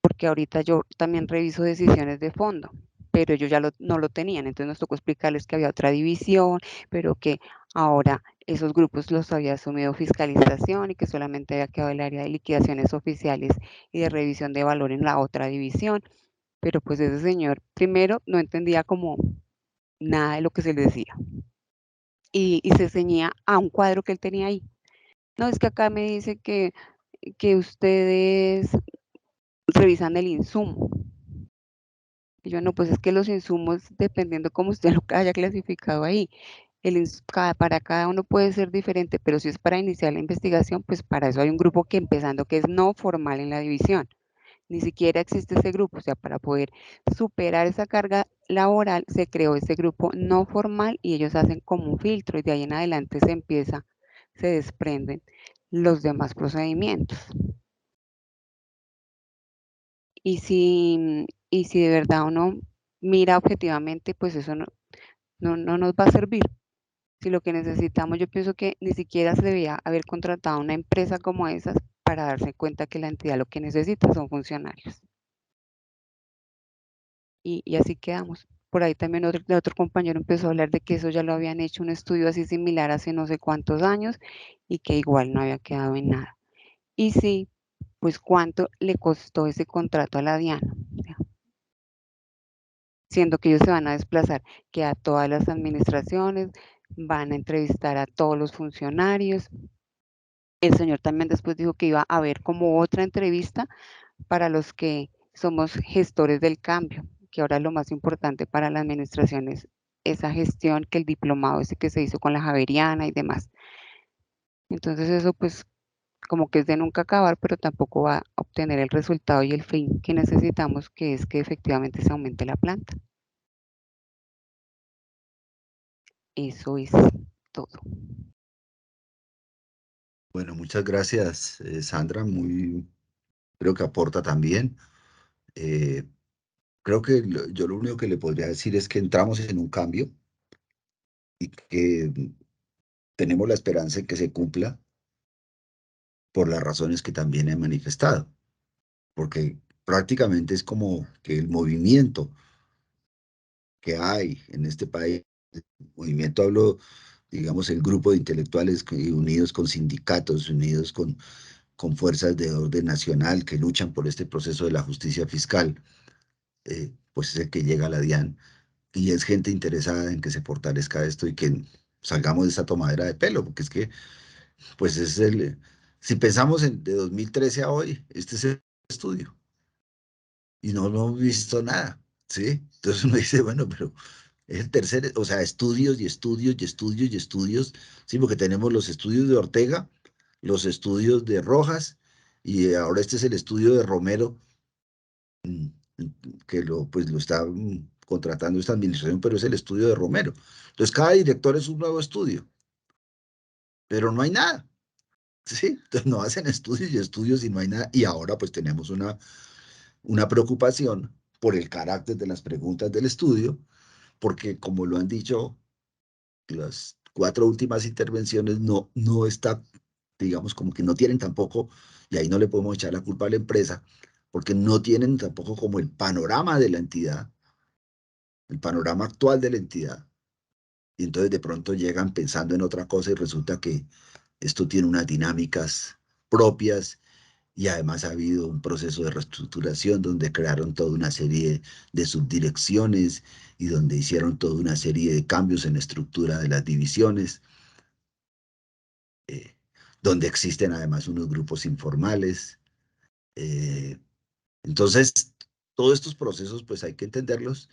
porque ahorita yo también reviso decisiones de fondo, pero ellos ya no lo tenían, entonces nos tocó explicarles que había otra división, pero que ahora esos grupos los había asumido fiscalización y que solamente había quedado el área de liquidaciones oficiales y de revisión de valor en la otra división. Pero pues ese señor primero no entendía como nada de lo que se le decía y se ceñía a un cuadro que él tenía ahí. No, es que acá me dice que ustedes revisan el insumo. Y yo, no, pues es que los insumos, dependiendo cómo usted lo haya clasificado ahí, para cada uno puede ser diferente, pero si es para iniciar la investigación, pues para eso hay un grupo que empezando que es no formal en la división. Ni siquiera existe ese grupo, o sea, para poder superar esa carga laboral se creó ese grupo no formal y ellos hacen como un filtro y de ahí en adelante se desprenden los demás procedimientos. Y si de verdad uno mira objetivamente, pues eso no nos va a servir. Si lo que necesitamos, yo pienso que ni siquiera se debía haber contratado una empresa como esas para darse cuenta que la entidad lo que necesita son funcionarios. Y así quedamos. Por ahí también otro compañero empezó a hablar de que eso ya lo habían hecho un estudio así similar hace no sé cuántos años y que igual no había quedado en nada. Y sí, pues cuánto le costó ese contrato a la Diana, siendo que ellos se van a desplazar, que a todas las administraciones, van a entrevistar a todos los funcionarios. El señor también después dijo que iba a haber como otra entrevista para los que somos gestores del cambio, que ahora lo más importante para la administración es esa gestión, que el diplomado ese que se hizo con la Javeriana y demás. Entonces eso pues como que es de nunca acabar, pero tampoco va a obtener el resultado y el fin que necesitamos, que es que efectivamente se aumente la planta. Eso es todo. Bueno, muchas gracias, Sandra. Creo que aporta también. Creo que yo lo único que le podría decir es que entramos en un cambio y que tenemos la esperanza de que se cumpla por las razones que también he manifestado, porque prácticamente es como que el movimiento que hay en este país, movimiento hablo, digamos, el grupo de intelectuales unidos con sindicatos, unidos con fuerzas de orden nacional que luchan por este proceso de la justicia fiscal, pues es el que llega a la DIAN y es gente interesada en que se fortalezca esto y que salgamos de esta tomadera de pelo, porque es que, pues si pensamos de 2013 a hoy, este es el estudio y no hemos visto nada, ¿sí? Entonces uno dice, bueno, pero es el tercer, o sea, estudios y estudios y estudios y estudios, sí, porque tenemos los estudios de Ortega, los estudios de Rojas y ahora este es el estudio de Romero, que pues lo está contratando esta administración, pero es el estudio de Romero. Entonces, cada director es un nuevo estudio, pero no hay nada, ¿sí? Entonces, no hacen estudios y estudios y no hay nada. Y ahora, pues, tenemos una preocupación por el carácter de las preguntas del estudio, porque, como lo han dicho las 4 últimas intervenciones, no está, digamos, como que no tienen tampoco, y ahí no le podemos echar la culpa a la empresa, porque no tienen tampoco como el panorama de la entidad, el panorama actual de la entidad. Y entonces de pronto llegan pensando en otra cosa y resulta que esto tiene unas dinámicas propias y además ha habido un proceso de reestructuración donde crearon toda una serie de subdirecciones y donde hicieron toda una serie de cambios en la estructura de las divisiones, eh, donde existen además unos grupos informales. eh, entonces, todos estos procesos pues hay que entenderlos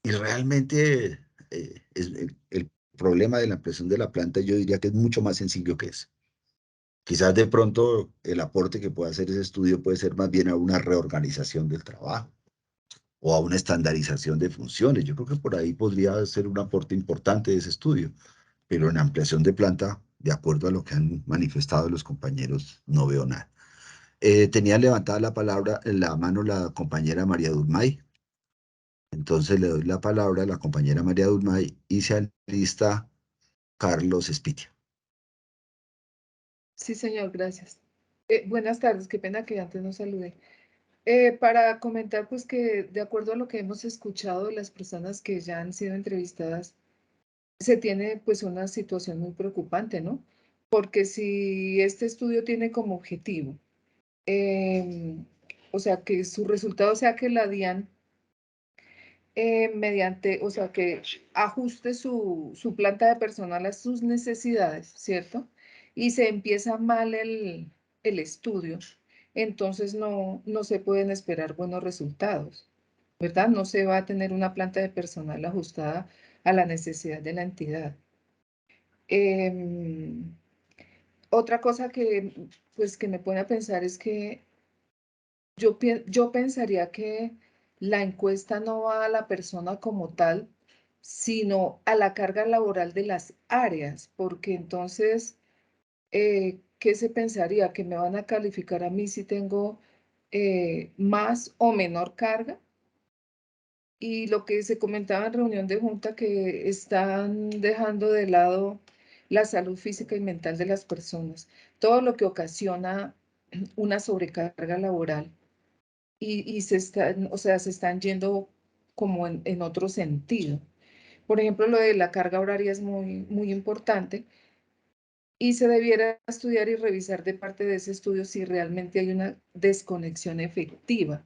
y realmente el problema de la ampliación de la planta yo diría que es mucho más sencillo que eso. Quizás de pronto el aporte que pueda hacer ese estudio puede ser más bien a una reorganización del trabajo o a una estandarización de funciones. Yo creo que por ahí podría ser un aporte importante de ese estudio, pero en ampliación de planta, de acuerdo a lo que han manifestado los compañeros, no veo nada. Tenía levantada la mano la compañera María Dulmay. Entonces le doy la palabra a la compañera María Dulmay y se alista Carlos Espitia. Sí, señor, gracias. Buenas tardes, qué pena que antes no saludé. Para comentar, pues que de acuerdo a lo que hemos escuchado de las personas que ya han sido entrevistadas, se tiene pues una situación muy preocupante, ¿no? Porque si este estudio tiene como objetivo, o sea, que su resultado sea que la DIAN mediante, o sea, que ajuste su planta de personal a sus necesidades, ¿cierto? Y se empieza mal el estudio, entonces no se pueden esperar buenos resultados, ¿verdad? No se va a tener una planta de personal ajustada a la necesidad de la entidad. Otra cosa que, pues, que me pone a pensar es que yo pensaría que la encuesta no va a la persona como tal, sino a la carga laboral de las áreas, porque entonces, ¿qué se pensaría? ¿Que me van a calificar a mí si tengo más o menor carga? Y lo que se comentaba en reunión de junta, que están dejando de lado la salud física y mental de las personas, todo lo que ocasiona una sobrecarga laboral y se están, o sea, se están yendo como en otro sentido. Por ejemplo, lo de la carga horaria es muy importante y se debiera estudiar y revisar de parte de ese estudio si realmente hay una desconexión efectiva,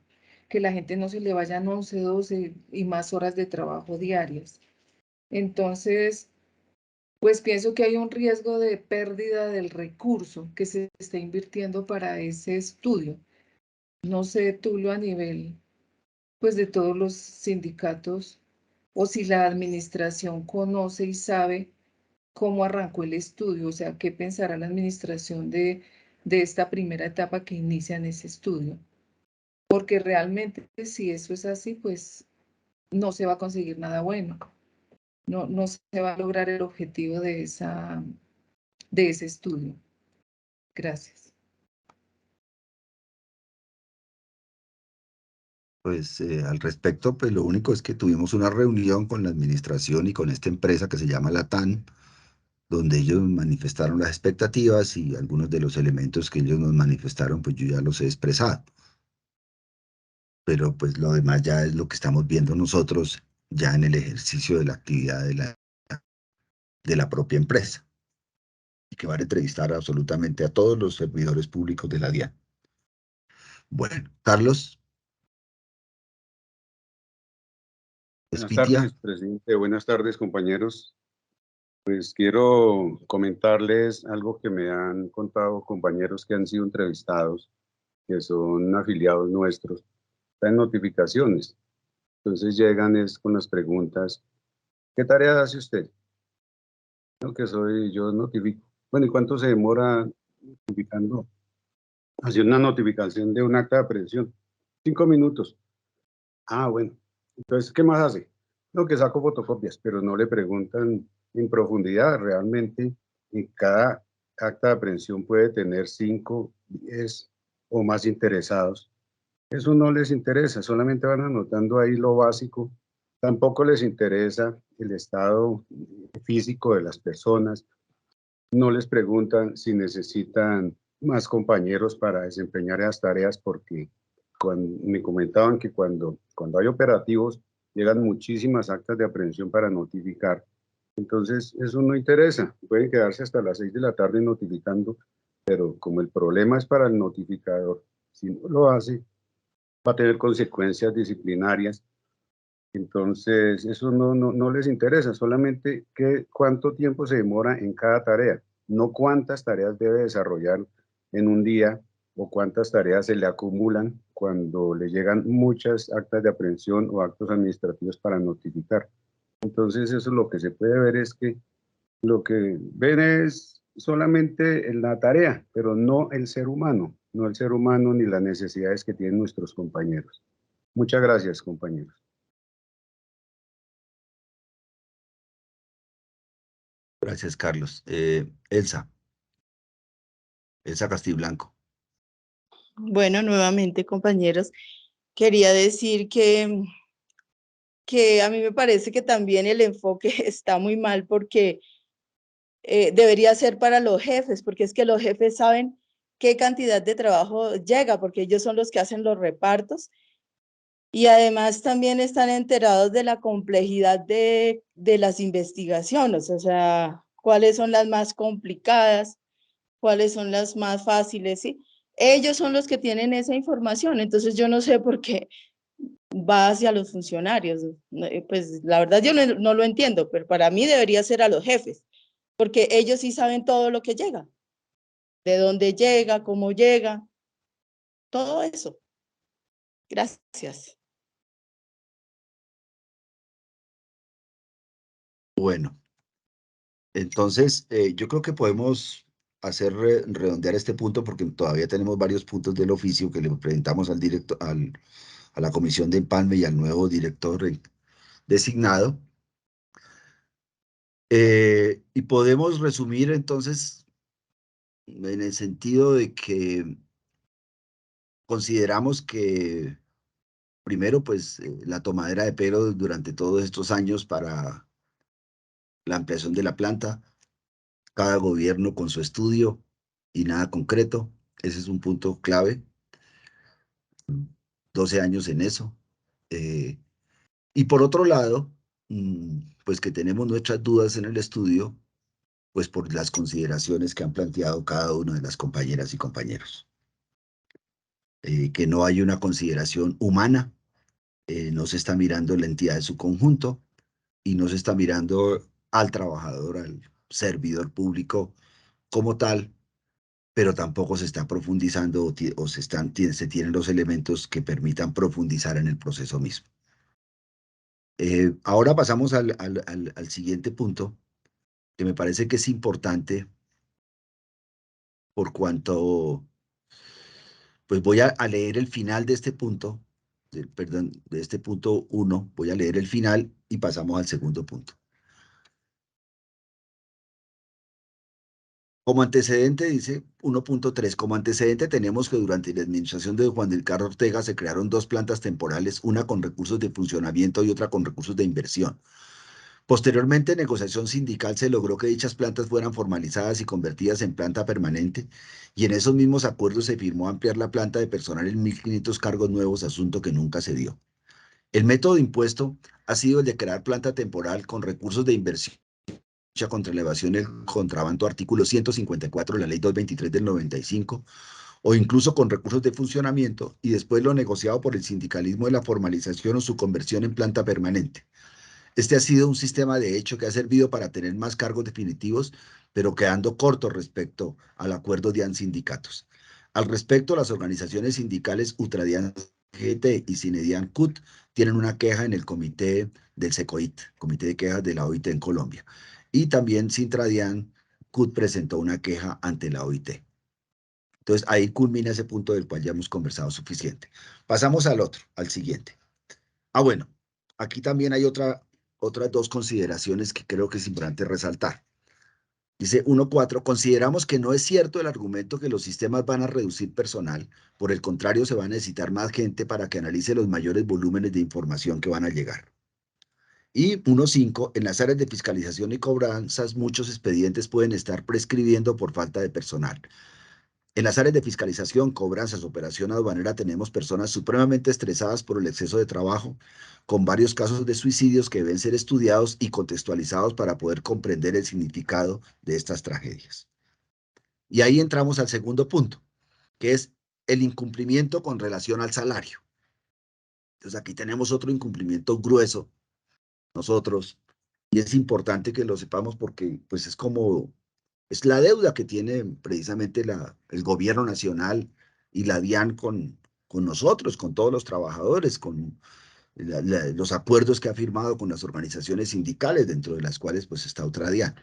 que la gente no se le vayan 11, 12 y más horas de trabajo diarias. Entonces, pues pienso que hay un riesgo de pérdida del recurso que se está invirtiendo para ese estudio. No sé, Tulio, a nivel pues de todos los sindicatos, o si la administración conoce y sabe cómo arrancó el estudio, o sea, qué pensará la administración de esta primera etapa que inicia en ese estudio. Porque realmente si eso es así, pues no se va a conseguir nada bueno. No se va a lograr el objetivo de ese estudio. Gracias. Pues al respecto, pues lo único es que tuvimos una reunión con la administración y con esta empresa que se llama Latam, donde ellos manifestaron las expectativas y algunos de los elementos que ellos nos manifestaron, pues yo ya los he expresado. Pero pues lo demás ya es lo que estamos viendo nosotros ya en el ejercicio de la actividad de la propia empresa, y que van a entrevistar absolutamente a todos los servidores públicos de la DIAN. Bueno, Carlos Buenas Espitia. tardes, presidente. Buenas tardes, compañeros. Pues quiero comentarles algo que me han contado compañeros que han sido entrevistados, que son afiliados nuestros. Están notificaciones. Entonces llegan es con las preguntas, ¿qué tarea hace usted? No, que soy, yo notifico. Bueno, ¿y cuánto se demora notificando? Hacer una notificación de un acta de aprehensión. 5 minutos. Ah, bueno. Entonces, ¿qué más hace? No, que saco fotocopias, pero no le preguntan en profundidad. Realmente, en cada acta de aprehensión puede tener 5, 10 o más interesados. Eso no les interesa, solamente van anotando ahí lo básico. Tampoco les interesa el estado físico de las personas. No les preguntan si necesitan más compañeros para desempeñar esas tareas, porque me comentaban que cuando hay operativos llegan muchísimas actas de aprehensión para notificar. Entonces, eso no interesa. Pueden quedarse hasta las 6 de la tarde notificando, pero como el problema es para el notificador, si no lo hace, va a tener consecuencias disciplinarias. Entonces, eso no les interesa, solamente cuánto tiempo se demora en cada tarea, no cuántas tareas debe desarrollar en un día o cuántas tareas se le acumulan cuando le llegan muchas actas de aprehensión o actos administrativos para notificar. Entonces, eso lo que se puede ver es que lo que ven es solamente la tarea, pero no el ser humano, no el ser humano ni las necesidades que tienen nuestros compañeros. Muchas gracias, compañeros. Gracias, Carlos. Elsa Castiblanco. Bueno, nuevamente, compañeros, quería decir que a mí me parece que también el enfoque está muy mal, porque debería ser para los jefes, porque es que los jefes saben qué cantidad de trabajo llega, porque ellos son los que hacen los repartos Y además también están enterados de la complejidad de las investigaciones, o sea, cuáles son las más complicadas, cuáles son las más fáciles, ¿sí? Ellos son los que tienen esa información, entonces yo no sé por qué va hacia los funcionarios. Pues la verdad yo no lo entiendo, pero para mí debería ser a los jefes, porque ellos sí saben todo lo que llega, de dónde llega, cómo llega, todo eso. Gracias. Bueno, entonces yo creo que podemos hacer redondear este punto porque todavía tenemos varios puntos del oficio que le presentamos al director, a la comisión de empalme y al nuevo director designado. Y podemos resumir entonces en el sentido de que consideramos que primero, pues la tomadera de pelo durante todos estos años para la ampliación de la planta, cada gobierno con su estudio y nada concreto, ese es un punto clave, 12 años en eso. Y por otro lado, pues que tenemos nuestras dudas en el estudio, pues por las consideraciones que han planteado cada una de las compañeras y compañeros. Que no hay una consideración humana, no se está mirando la entidad de su conjunto y no se está mirando al trabajador, al servidor público como tal, pero tampoco se está profundizando o se tienen los elementos que permitan profundizar en el proceso mismo. Ahora pasamos al siguiente punto, que me parece que es importante por cuanto, pues voy a leer el final de este punto, perdón, de este punto 1, voy a leer el final y pasamos al segundo punto. Como antecedente, dice 1.3, como antecedente tenemos que durante la administración de Juan del Carro Ortega se crearon 2 plantas temporales, una con recursos de funcionamiento y otra con recursos de inversión. Posteriormente, en negociación sindical se logró que dichas plantas fueran formalizadas y convertidas en planta permanente, y en esos mismos acuerdos se firmó ampliar la planta de personal en 1.500 cargos nuevos, asunto que nunca se dio. El método de impuesto ha sido el de crear planta temporal con recursos de inversión contra la evasión y el contrabando, artículo 154 de la ley 223 del 95, o incluso con recursos de funcionamiento, y después lo negociado por el sindicalismo de la formalización o su conversión en planta permanente. Este ha sido un sistema de hecho que ha servido para tener más cargos definitivos, pero quedando corto respecto al acuerdo de sindicatos. Al respecto, las organizaciones sindicales Ultradian GT y Cinedian CUT tienen una queja en el comité del SECOIT, Comité de Quejas de la OIT en Colombia. Y también Sintradian CUT presentó una queja ante la OIT. Entonces, ahí culmina ese punto del cual ya hemos conversado suficiente. Pasamos al otro, al siguiente. Bueno, aquí también hay otras 2 consideraciones que creo que es importante resaltar. Dice 1.4, consideramos que no es cierto el argumento que los sistemas van a reducir personal, por el contrario se va a necesitar más gente para que analice los mayores volúmenes de información que van a llegar. Y 1.5, en las áreas de fiscalización y cobranzas muchos expedientes pueden estar prescribiendo por falta de personal. En las áreas de fiscalización, cobranzas, operación aduanera, tenemos personas supremamente estresadas por el exceso de trabajo, con varios casos de suicidios que deben ser estudiados y contextualizados para poder comprender el significado de estas tragedias. Y ahí entramos al segundo punto, que es el incumplimiento con relación al salario. Entonces aquí tenemos otro incumplimiento grueso, nosotros, y es importante que lo sepamos porque pues es la deuda que tiene precisamente el gobierno nacional y la DIAN con nosotros, con todos los trabajadores, con los acuerdos que ha firmado con las organizaciones sindicales, dentro de las cuales pues está otra DIAN.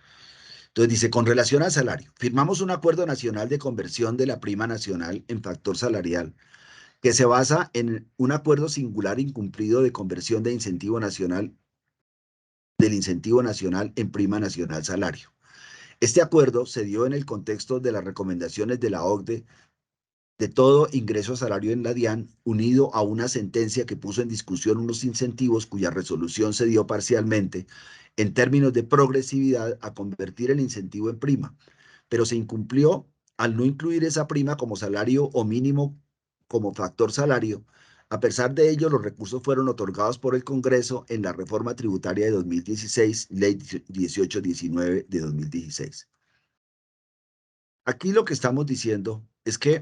Entonces dice, con relación al salario, firmamos un acuerdo nacional de conversión de la prima nacional en factor salarial que se basa en un acuerdo singular incumplido de conversión de incentivo nacional, del incentivo nacional en prima nacional salario. Este acuerdo se dio en el contexto de las recomendaciones de la OCDE de todo ingreso a salario en la DIAN, unido a una sentencia que puso en discusión unos incentivos cuya resolución se dio parcialmente en términos de progresividad a convertir el incentivo en prima, pero se incumplió al no incluir esa prima como salario o mínimo como factor salario, A pesar de ello, los recursos fueron otorgados por el Congreso en la reforma tributaria de 2016, Ley 1819 de 2016. Aquí lo que estamos diciendo es que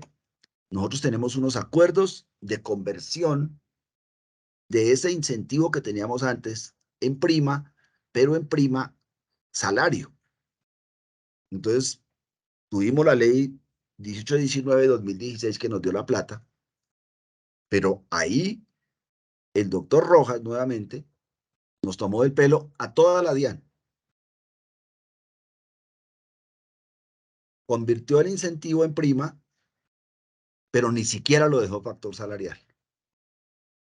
nosotros tenemos unos acuerdos de conversión de ese incentivo que teníamos antes en prima, pero en prima salario. Entonces, tuvimos la ley 1819 de 2016 que nos dio la plata, pero ahí el doctor Rojas nuevamente nos tomó del pelo a toda la DIAN. Convirtió el incentivo en prima, pero ni siquiera lo dejó factor salarial.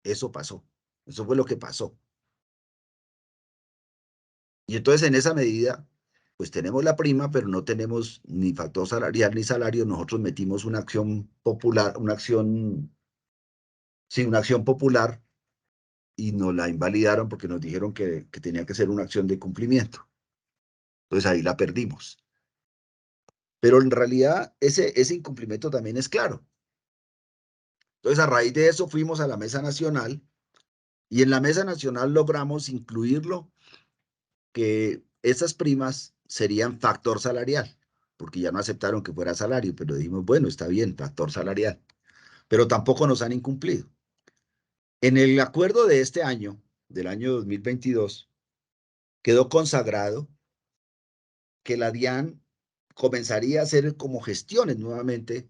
Eso pasó. Eso fue lo que pasó. Y entonces en esa medida, pues tenemos la prima, pero no tenemos ni factor salarial ni salario. Nosotros metimos una acción popular, una acción popular, y nos la invalidaron porque nos dijeron que tenía que ser una acción de cumplimiento. Entonces ahí la perdimos. Pero en realidad ese incumplimiento también es claro. Entonces a raíz de eso fuimos a la Mesa Nacional y en la Mesa Nacional logramos incluirlo que esas primas serían factor salarial, porque ya no aceptaron que fuera salario, pero dijimos, bueno, está bien, factor salarial. Pero tampoco nos han incumplido. En el acuerdo de este año, del año 2022, quedó consagrado que la DIAN comenzaría a hacer como gestiones nuevamente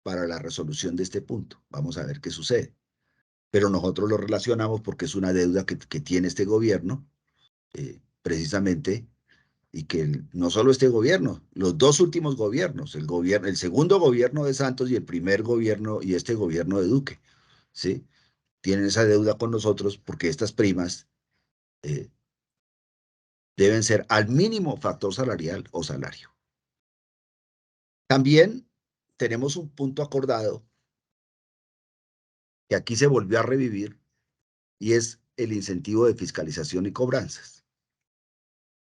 para la resolución de este punto. Vamos a ver qué sucede. Pero nosotros lo relacionamos porque es una deuda que tiene este gobierno, precisamente, y que no solo este gobierno, los dos últimos gobiernos, el segundo gobierno de Santos y el primer gobierno y este gobierno de Duque, ¿sí? Tienen esa deuda con nosotros porque estas primas deben ser al mínimo factor salarial o salario. También tenemos un punto acordado que aquí se volvió a revivir y es el incentivo de fiscalización y cobranzas.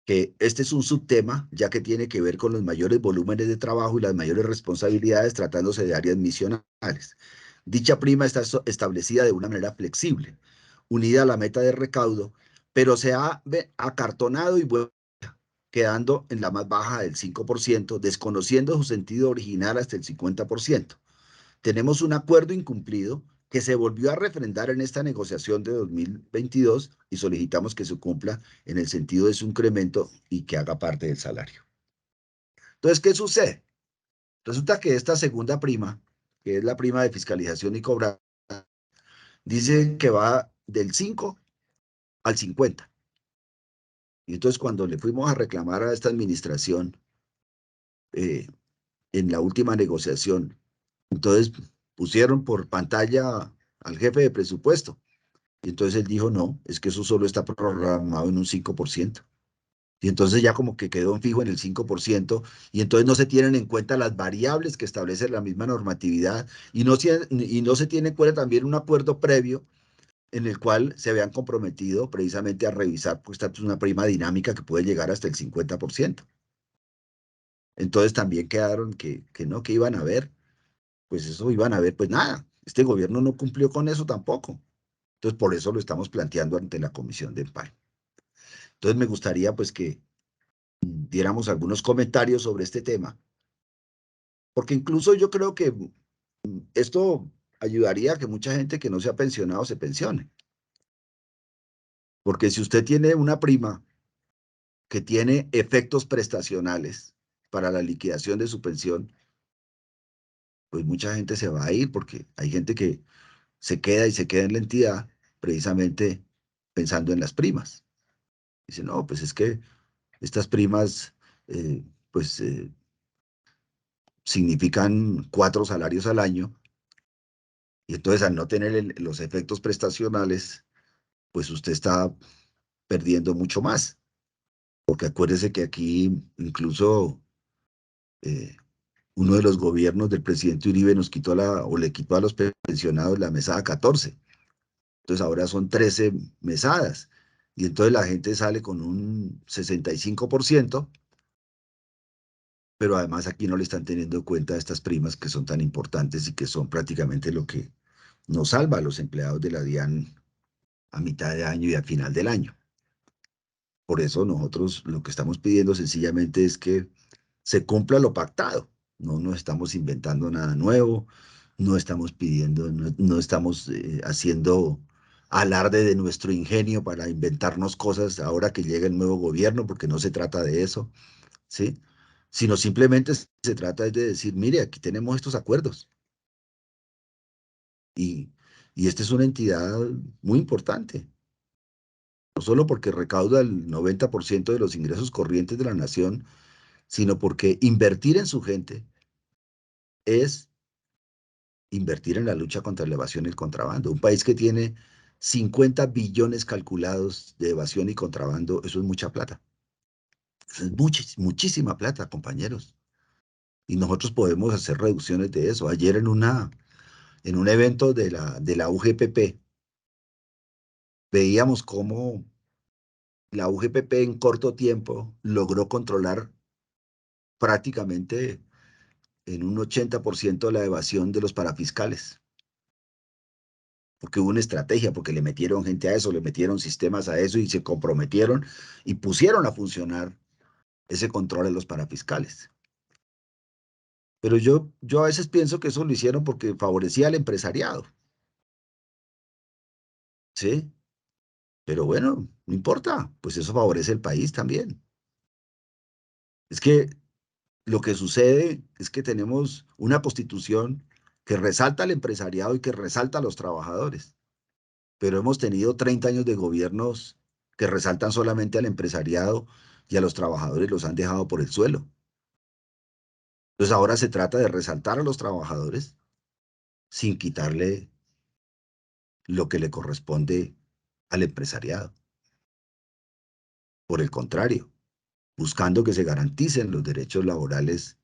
Que este es un subtema, ya que tiene que ver con los mayores volúmenes de trabajo y las mayores responsabilidades tratándose de áreas misionales. Dicha prima está establecida de una manera flexible, unida a la meta de recaudo, pero se ha acartonado y vuelto, quedando en la más baja del 5%, desconociendo su sentido original hasta el 50%. Tenemos un acuerdo incumplido que se volvió a refrendar en esta negociación de 2022 y solicitamos que se cumpla en el sentido de su incremento y que haga parte del salario. Entonces, ¿qué sucede? Resulta que esta segunda prima, que es la prima de fiscalización y cobranza, dice que va del 5 al 50. Y entonces cuando le fuimos a reclamar a esta administración en la última negociación, entonces pusieron por pantalla al jefe de presupuesto. Y entonces él dijo, no, es que eso solo está programado en un 5%. Y entonces ya como que quedó fijo en el 5%, y entonces no se tienen en cuenta las variables que establece la misma normatividad, y no se tiene en cuenta también un acuerdo previo en el cual se habían comprometido precisamente a revisar, pues esta es una prima dinámica que puede llegar hasta el 50%. Entonces también quedaron que no, que iban a ver, pues eso iban a ver, pues nada, este gobierno no cumplió con eso tampoco. Entonces por eso lo estamos planteando ante la Comisión de Empalme. Entonces me gustaría pues que diéramos algunos comentarios sobre este tema, porque incluso yo creo que esto ayudaría a que mucha gente que no se ha pensionado se pensione. Porque si usted tiene una prima que tiene efectos prestacionales para la liquidación de su pensión, pues mucha gente se va a ir, porque hay gente que se queda en la entidad precisamente pensando en las primas. Dice, no, pues es que estas primas, pues significan 4 salarios al año, y entonces al no tener los efectos prestacionales, pues usted está perdiendo mucho más. Porque acuérdese que aquí incluso uno de los gobiernos del presidente Uribe nos quitó le quitó a los pensionados la mesada 14. Entonces ahora son 13 mesadas. Y entonces la gente sale con un 65%, pero además aquí no le están teniendo en cuenta estas primas que son tan importantes y que son prácticamente lo que no salva a los empleados de la DIAN a mitad de año y al final del año. Por eso nosotros lo que estamos pidiendo sencillamente es que se cumpla lo pactado. No nos estamos inventando nada nuevo, no estamos pidiendo, no estamos haciendo alarde de nuestro ingenio para inventarnos cosas ahora que llega el nuevo gobierno, porque no se trata de eso, ¿sí? Sino simplemente se trata de decir, mire, aquí tenemos estos acuerdos. Y esta es una entidad muy importante, no solo porque recauda el 90% de los ingresos corrientes de la nación, sino porque invertir en su gente es invertir en la lucha contra la evasión y el contrabando. Un país que tiene 50 billones calculados de evasión y contrabando, eso es mucha plata. Eso es muchísima plata, compañeros. Y nosotros podemos hacer reducciones de eso. Ayer en un evento de la UGPP, veíamos cómo la UGPP en corto tiempo logró controlar prácticamente en un 80% la evasión de los parafiscales. Porque hubo una estrategia, porque le metieron gente a eso, le metieron sistemas a eso y se comprometieron y pusieron a funcionar ese control de los parafiscales. Pero yo a veces pienso que eso lo hicieron porque favorecía al empresariado. ¿Sí? Pero bueno, no importa, pues eso favorece al país también. Es que lo que sucede es que tenemos una constitución que resalta al empresariado y que resalta a los trabajadores. Pero hemos tenido 30 años de gobiernos que resaltan solamente al empresariado y a los trabajadores los han dejado por el suelo. Entonces ahora se trata de resaltar a los trabajadores sin quitarle lo que le corresponde al empresariado. Por el contrario, buscando que se garanticen los derechos laborales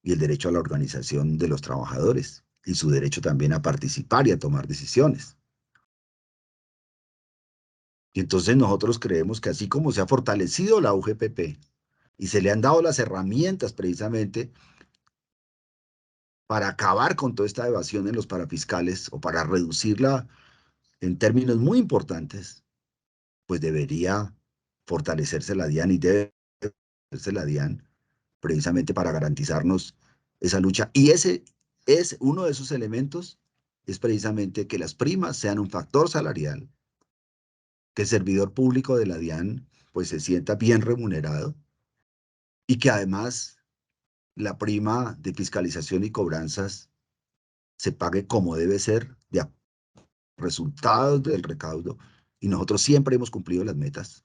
y el derecho a la organización de los trabajadores y su derecho también a participar y a tomar decisiones. Y entonces nosotros creemos que así como se ha fortalecido la UGPP y se le han dado las herramientas precisamente para acabar con toda esta evasión en los parafiscales o para reducirla en términos muy importantes, pues debería fortalecerse la DIAN y debe fortalecerse la DIAN precisamente para garantizarnos esa lucha. Y ese es uno de esos elementos, es precisamente que las primas sean un factor salarial, que el servidor público de la DIAN pues se sienta bien remunerado y que además la prima de fiscalización y cobranzas se pague como debe ser, de resultados del recaudo, y nosotros siempre hemos cumplido las metas.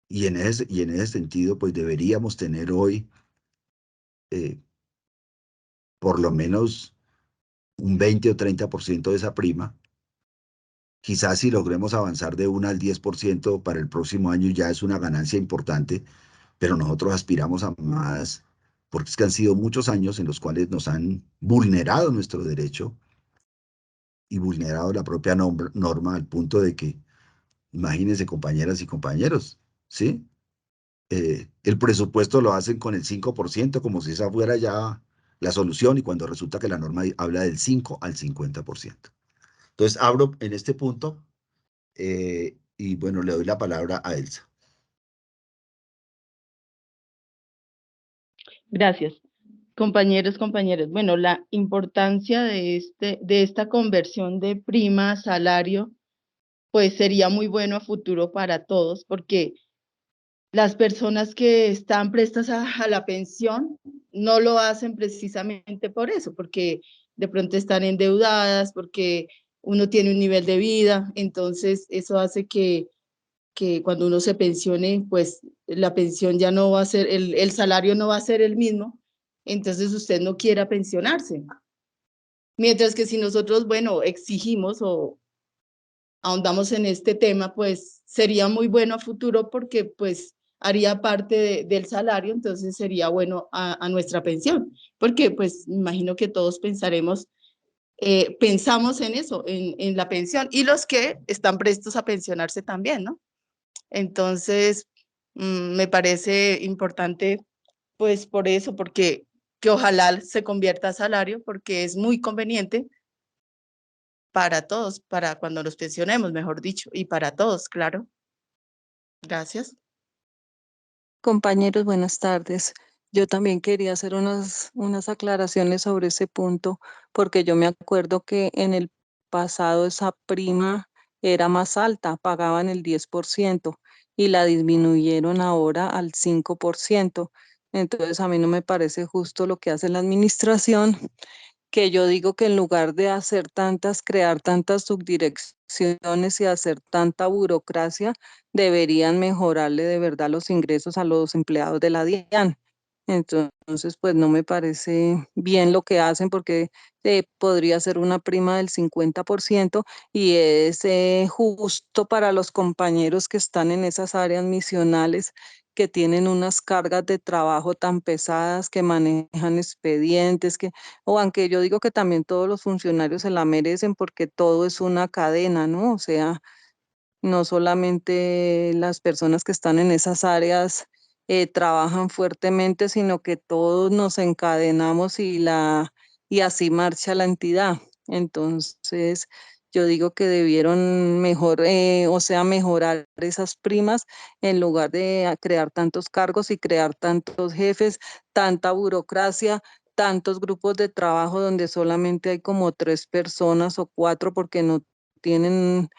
Y en ese sentido, pues deberíamos tener hoy por lo menos un 20 o 30% de esa prima. Quizás si logremos avanzar de 1 al 10% para el próximo año ya es una ganancia importante, pero nosotros aspiramos a más, porque es que han sido muchos años en los cuales nos han vulnerado nuestro derecho y vulnerado la propia norma al punto de que, imagínense compañeras y compañeros, ¿sí? El presupuesto lo hacen con el 5%, como si esa fuera ya la solución, y cuando resulta que la norma habla del 5 al 50%. Entonces, abro en este punto y bueno, le doy la palabra a Elsa. Gracias. Compañeros, compañeras, bueno, la importancia de esta conversión de prima a salario, pues sería muy bueno a futuro para todos, porque las personas que están prestas a la pensión no lo hacen precisamente por eso, porque de pronto están endeudadas, porque uno tiene un nivel de vida, entonces eso hace que cuando uno se pensione, pues la pensión ya no va a ser, el salario no va a ser el mismo, entonces usted no quiera pensionarse. Mientras que si nosotros, bueno, exigimos o ahondamos en este tema, pues sería muy bueno a futuro porque pues haría parte del salario, entonces sería bueno a nuestra pensión, porque pues imagino que todos pensamos en eso, en la pensión, y los que están prestos a pensionarse también, ¿no? Entonces, me parece importante, pues por eso, porque que ojalá se convierta a salario, porque es muy conveniente para todos, para cuando nos pensionemos, mejor dicho, y para todos, claro. Gracias. Compañeros, buenas tardes. Yo también quería hacer unas aclaraciones sobre ese punto, porque yo me acuerdo que en el pasado esa prima era más alta, pagaban el 10% y la disminuyeron ahora al 5%. Entonces a mí no me parece justo lo que hace la administración, que yo digo que en lugar de crear tantas subdirecciones y hacer tanta burocracia, deberían mejorarle de verdad los ingresos a los empleados de la DIAN. Entonces, pues no me parece bien lo que hacen porque podría ser una prima del 50% y es justo para los compañeros que están en esas áreas misionales que tienen unas cargas de trabajo tan pesadas, que manejan expedientes, o aunque yo digo que también todos los funcionarios se la merecen porque todo es una cadena, ¿no? O sea, no solamente las personas que están en esas áreas trabajan fuertemente, sino que todos nos encadenamos y así marcha la entidad. Entonces, yo digo que debieron mejorar esas primas en lugar de crear tantos cargos y crear tantos jefes, tanta burocracia, tantos grupos de trabajo donde solamente hay como 3 personas o 4 porque no tienen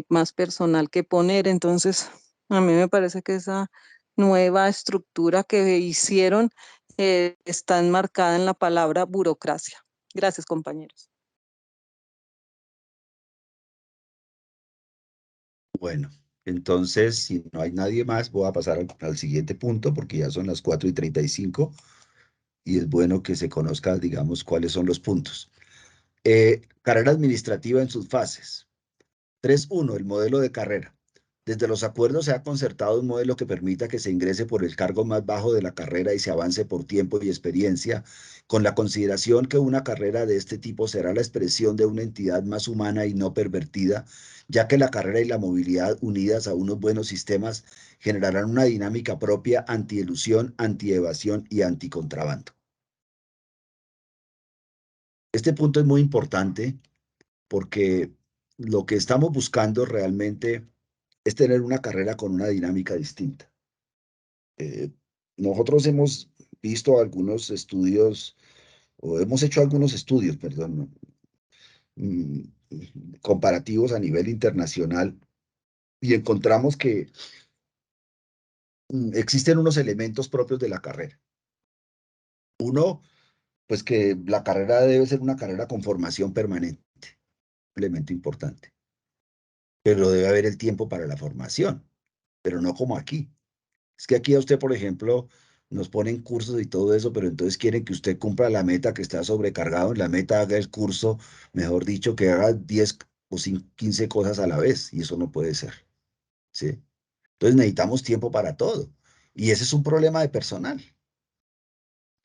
más personal que poner. Entonces, a mí me parece que esa nueva estructura que hicieron está enmarcada en la palabra burocracia. Gracias, compañeros. Bueno, entonces, si no hay nadie más, voy a pasar al siguiente punto, porque ya son las 4:35 y es bueno que se conozca, digamos, cuáles son los puntos. Carrera administrativa en sus fases. 3.1. El modelo de carrera. Desde los acuerdos se ha concertado un modelo que permita que se ingrese por el cargo más bajo de la carrera y se avance por tiempo y experiencia, con la consideración que una carrera de este tipo será la expresión de una entidad más humana y no pervertida, ya que la carrera y la movilidad unidas a unos buenos sistemas generarán una dinámica propia antielusión, antievasión y anticontrabando. Este punto es muy importante porque lo que estamos buscando realmente es tener una carrera con una dinámica distinta. Nosotros hemos visto algunos estudios, o hemos hecho algunos estudios, perdón, comparativos a nivel internacional, y encontramos que existen unos elementos propios de la carrera. Uno, pues que la carrera debe ser una carrera con formación permanente, un elemento importante. Pero debe haber el tiempo para la formación, pero no como aquí. Es que aquí a usted, por ejemplo, nos ponen cursos y todo eso, pero entonces quieren que usted cumpla la meta, que está sobrecargado en la meta, haga el curso, mejor dicho, que haga 10 o 15 cosas a la vez, y eso no puede ser, ¿sí? Entonces necesitamos tiempo para todo, y ese es un problema de personal.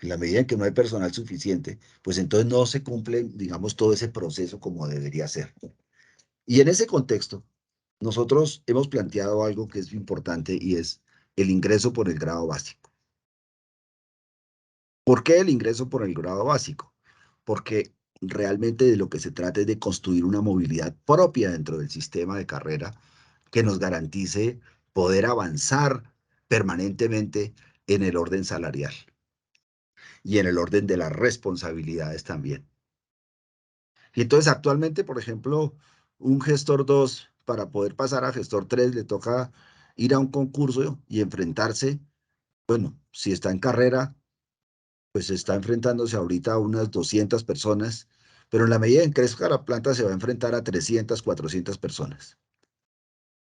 En la medida en que no hay personal suficiente, pues entonces no se cumple, digamos, todo ese proceso como debería ser. Y en ese contexto, nosotros hemos planteado algo que es importante y es el ingreso por el grado básico. ¿Por qué el ingreso por el grado básico? Porque realmente de lo que se trata es de construir una movilidad propia dentro del sistema de carrera que nos garantice poder avanzar permanentemente en el orden salarial y en el orden de las responsabilidades también. Y entonces actualmente, por ejemplo, un gestor 2, para poder pasar a gestor 3, le toca ir a un concurso y enfrentarse, bueno, si está en carrera, pues está enfrentándose ahorita a unas 200 personas, pero en la medida en que crezca la planta se va a enfrentar a 300, 400 personas.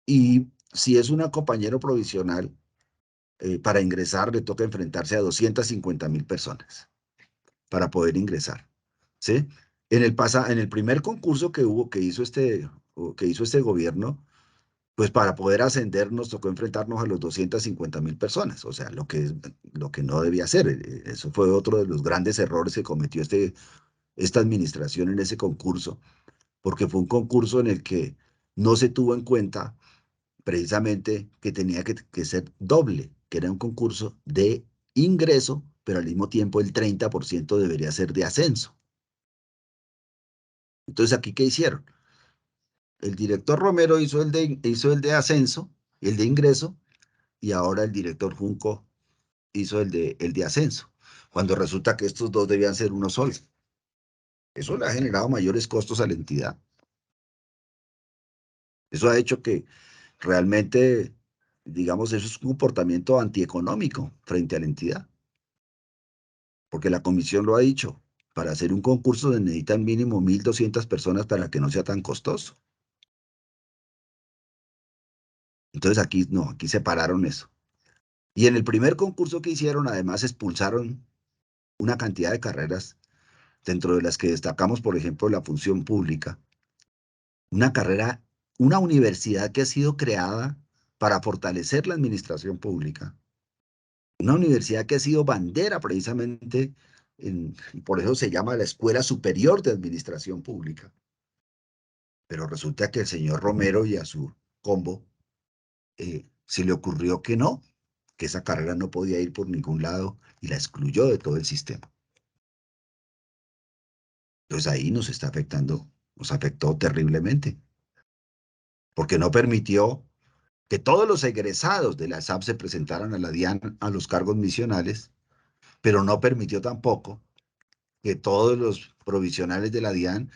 Y si es una compañero provisional, para ingresar le toca enfrentarse a 250.000 personas para poder ingresar, ¿sí? En el primer concurso que hizo este gobierno, pues para poder ascender nos tocó enfrentarnos a los 250.000 personas, o sea, lo que no debía ser. Eso fue otro de los grandes errores que cometió esta administración en ese concurso, porque fue un concurso en el que no se tuvo en cuenta precisamente que tenía que ser doble, que era un concurso de ingreso, pero al mismo tiempo el 30% debería ser de ascenso. Entonces, ¿aquí qué hicieron? el director Romero hizo el de ascenso, el de ingreso, y ahora el director Junco hizo el de ascenso, cuando resulta que estos dos debían ser uno solo. Eso le ha generado mayores costos a la entidad. Eso ha hecho que realmente, digamos, eso es un comportamiento antieconómico frente a la entidad. Porque la comisión lo ha dicho, para hacer un concurso se necesitan mínimo 1.200 personas para que no sea tan costoso. Entonces aquí no, aquí separaron eso. Y en el primer concurso que hicieron, además, expulsaron una cantidad de carreras, dentro de las que destacamos, por ejemplo, la función pública. Una carrera, una universidad que ha sido creada para fortalecer la administración pública. Una universidad que ha sido bandera precisamente, y por eso se llama la Escuela Superior de Administración Pública. Pero resulta que el señor Romero y a su combo se le ocurrió que no, que esa carrera no podía ir por ningún lado y la excluyó de todo el sistema. Entonces ahí nos está afectando, nos afectó terriblemente, porque no permitió que todos los egresados de la SAP se presentaran a la DIAN a los cargos misionales, pero no permitió tampoco que todos los provisionales de la DIAN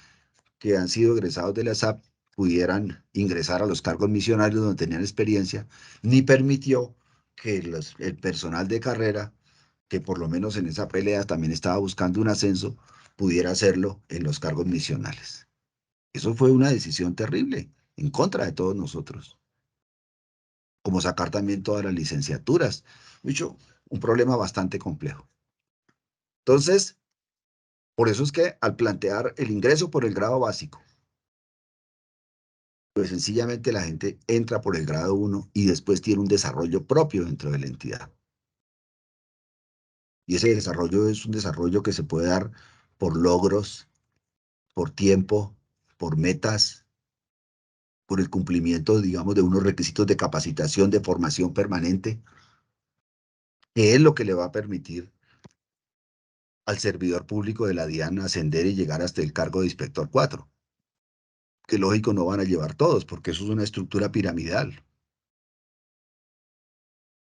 que han sido egresados de la SAP pudieran ingresar a los cargos misionarios donde tenían experiencia, ni permitió que el personal de carrera, que por lo menos en esa pelea también estaba buscando un ascenso, pudiera hacerlo en los cargos misionales. Eso fue una decisión terrible, en contra de todos nosotros. Como sacar también todas las licenciaturas. Mucho, un problema bastante complejo. Entonces, por eso es que al plantear el ingreso por el grado básico, pues sencillamente la gente entra por el grado 1 y después tiene un desarrollo propio dentro de la entidad. Y ese desarrollo es un desarrollo que se puede dar por logros, por tiempo, por metas, por el cumplimiento, digamos, de unos requisitos de capacitación, de formación permanente, que es lo que le va a permitir al servidor público de la DIAN ascender y llegar hasta el cargo de inspector 4. Que lógico no van a llevar todos, porque eso es una estructura piramidal.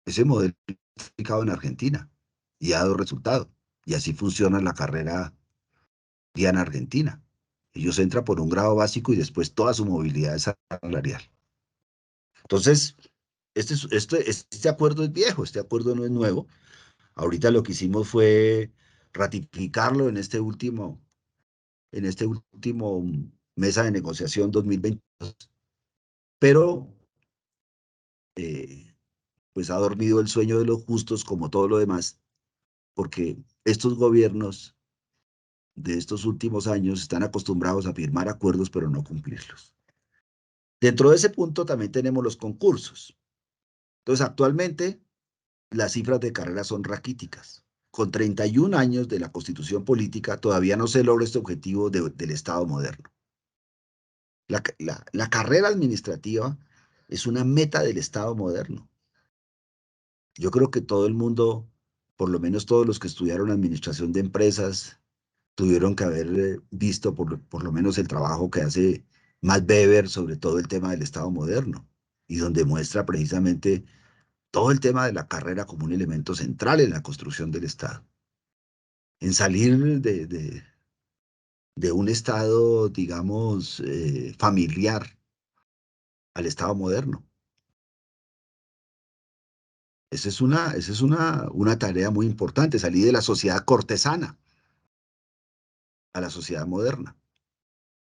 Ese modelo está aplicado en Argentina y ha dado resultado. Y así funciona la carrera DIAN Argentina. Ellos entran por un grado básico y después toda su movilidad es salarial. Entonces, este acuerdo es viejo, este acuerdo no es nuevo. Ahorita lo que hicimos fue ratificarlo en este último mesa de negociación 2022. Pero pues ha dormido el sueño de los justos como todo lo demás, porque estos gobiernos de estos últimos años están acostumbrados a firmar acuerdos pero no cumplirlos. Dentro de ese punto también tenemos los concursos. Entonces, actualmente las cifras de carrera son raquíticas. Con 31 años de la Constitución Política todavía no se logra este objetivo del Estado moderno. La carrera administrativa es una meta del Estado moderno. Yo creo que todo el mundo, por lo menos todos los que estudiaron administración de empresas, tuvieron que haber visto por lo menos el trabajo que hace Max Weber sobre todo el tema del Estado moderno, y donde muestra precisamente todo el tema de la carrera como un elemento central en la construcción del Estado. En salir de un Estado, digamos, familiar al Estado moderno. Esa es una tarea muy importante, salir de la sociedad cortesana a la sociedad moderna.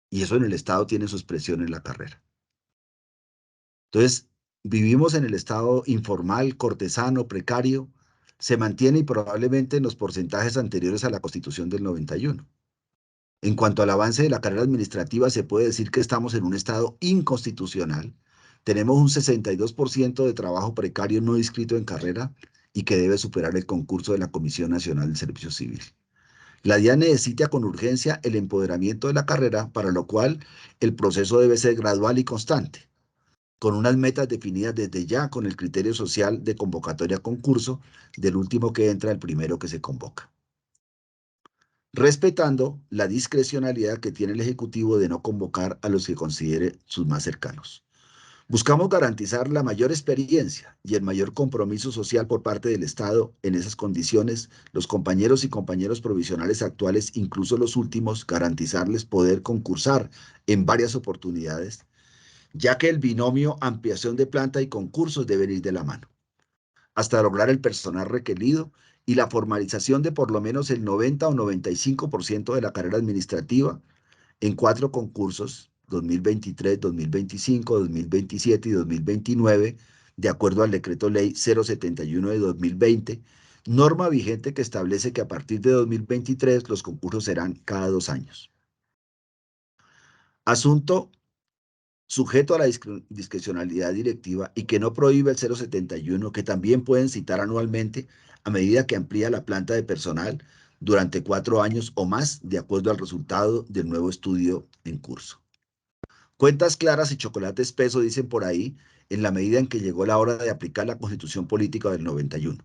Y eso en el Estado tiene su expresión en la carrera. Entonces, vivimos en el estado informal, cortesano, precario, se mantiene y probablemente en los porcentajes anteriores a la Constitución del 91. En cuanto al avance de la carrera administrativa, se puede decir que estamos en un estado inconstitucional. Tenemos un 62% de trabajo precario no inscrito en carrera y que debe superar el concurso de la Comisión Nacional del Servicio Civil. La DIAN necesita con urgencia el empoderamiento de la carrera, para lo cual el proceso debe ser gradual y constante, con unas metas definidas desde ya con el criterio social de convocatoria a concurso, del último que entra, el primero que se convoca. respetando la discrecionalidad que tiene el Ejecutivo de no convocar a los que considere sus más cercanos. Buscamos garantizar la mayor experiencia y el mayor compromiso social por parte del Estado. En esas condiciones, los compañeros y compañeras provisionales actuales, incluso los últimos, garantizarles poder concursar en varias oportunidades, ya que el binomio ampliación de planta y concursos deben ir de la mano, hasta lograr el personal requerido y la formalización de por lo menos el 90 o 95% de la carrera administrativa en 4 concursos, 2023, 2025, 2027 y 2029, de acuerdo al Decreto Ley 071 de 2020, norma vigente que establece que a partir de 2023 los concursos serán cada 2 años. Asunto sujeto a la discrecionalidad directiva y que no prohíbe el 071, que también pueden citar anualmente a medida que amplía la planta de personal durante 4 años o más, de acuerdo al resultado del nuevo estudio en curso. Cuentas claras y chocolate espeso, dicen por ahí, en la medida en que llegó la hora de aplicar la Constitución Política del 91.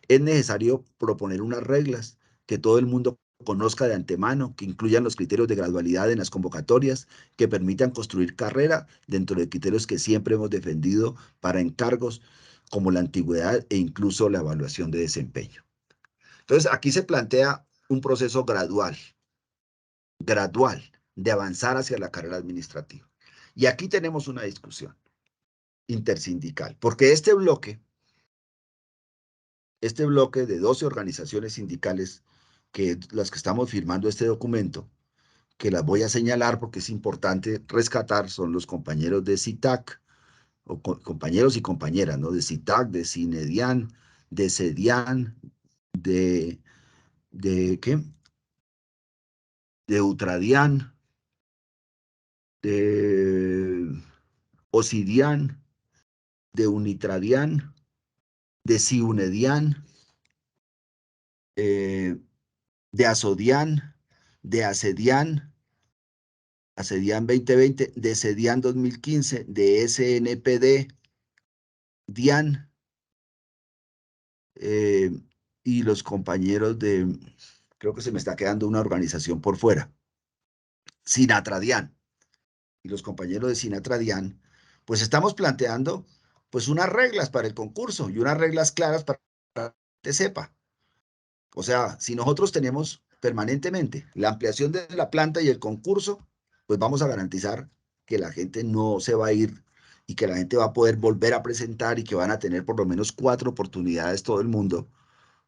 Es necesario proponer unas reglas que todo el mundo conozca de antemano, que incluyan los criterios de gradualidad en las convocatorias, que permitan construir carrera dentro de criterios que siempre hemos defendido para encargos como la antigüedad e incluso la evaluación de desempeño. Entonces, aquí se plantea un proceso gradual, de avanzar hacia la carrera administrativa. Y aquí tenemos una discusión intersindical, porque este bloque de 12 organizaciones sindicales, que las que estamos firmando este documento, que las voy a señalar porque es importante rescatar, son los compañeros de CITAC, o compañeros y compañeras, ¿no? De CITAC, de CINEDIAN, de CEDIAN, de ¿qué? De UTRADIAN, de OCIDIAN, de UNITRADIAN, de CIUNEDIAN, de ASODIAN, de ASEDIAN, ASEDIAN 2020, de CEDIAN 2015, de SNPD, DIAN, y los compañeros de, creo que se me está quedando una organización por fuera, SINATRADIAN, y los compañeros de SINATRADIAN, pues estamos planteando pues unas reglas para el concurso y unas reglas claras para que la gente sepa. O sea, si nosotros tenemos permanentemente la ampliación de la planta y el concurso, pues vamos a garantizar que la gente no se va a ir y que la gente va a poder volver a presentar y que van a tener por lo menos 4 oportunidades todo el mundo.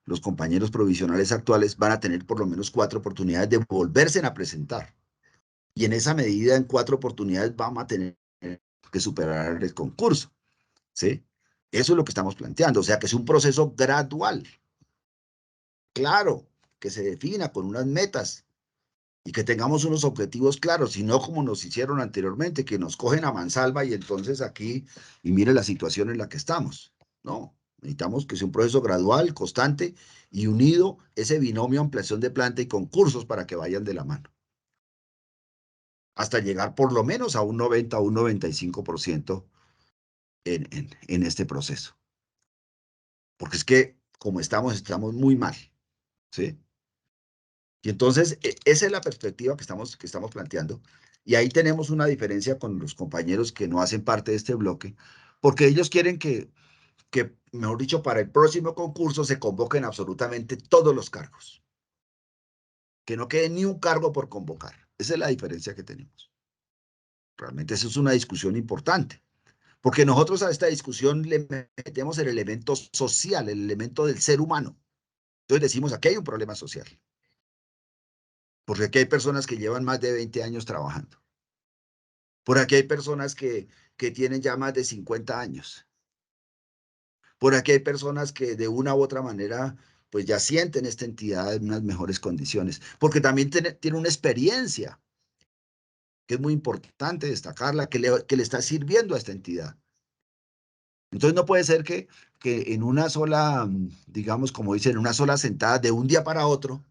Los compañeros provisionales actuales van a tener por lo menos 4 oportunidades de volverse a presentar. Y en esa medida, en 4 oportunidades, vamos a tener que superar el concurso, ¿sí? Eso es lo que estamos planteando, o sea, que es un proceso gradual. Claro, que se defina con unas metas y que tengamos unos objetivos claros, y no como nos hicieron anteriormente, que nos cogen a mansalva y entonces aquí, y mire la situación en la que estamos. No, necesitamos que sea un proceso gradual, constante y unido, ese binomio ampliación de planta y concursos para que vayan de la mano. Hasta llegar por lo menos a un 90 o un 95% en este proceso. Porque es que, como estamos muy mal, ¿sí? Y entonces, esa es la perspectiva que estamos planteando. Y ahí tenemos una diferencia con los compañeros que no hacen parte de este bloque, porque ellos quieren que, mejor dicho, para el próximo concurso se convoquen absolutamente todos los cargos. Que no quede ni un cargo por convocar. Esa es la diferencia que tenemos. Realmente eso es una discusión importante, porque nosotros a esta discusión le metemos el elemento social, el elemento del ser humano. Entonces decimos, aquí hay un problema social. Porque aquí hay personas que llevan más de 20 años trabajando. Por aquí hay personas que tienen ya más de 50 años. Por aquí hay personas que de una u otra manera pues ya sienten esta entidad en unas mejores condiciones. Porque también tiene una experiencia que es muy importante destacarla, que le está sirviendo a esta entidad. Entonces no puede ser que en una sola, digamos, como dicen, en una sola sentada de un día para otro,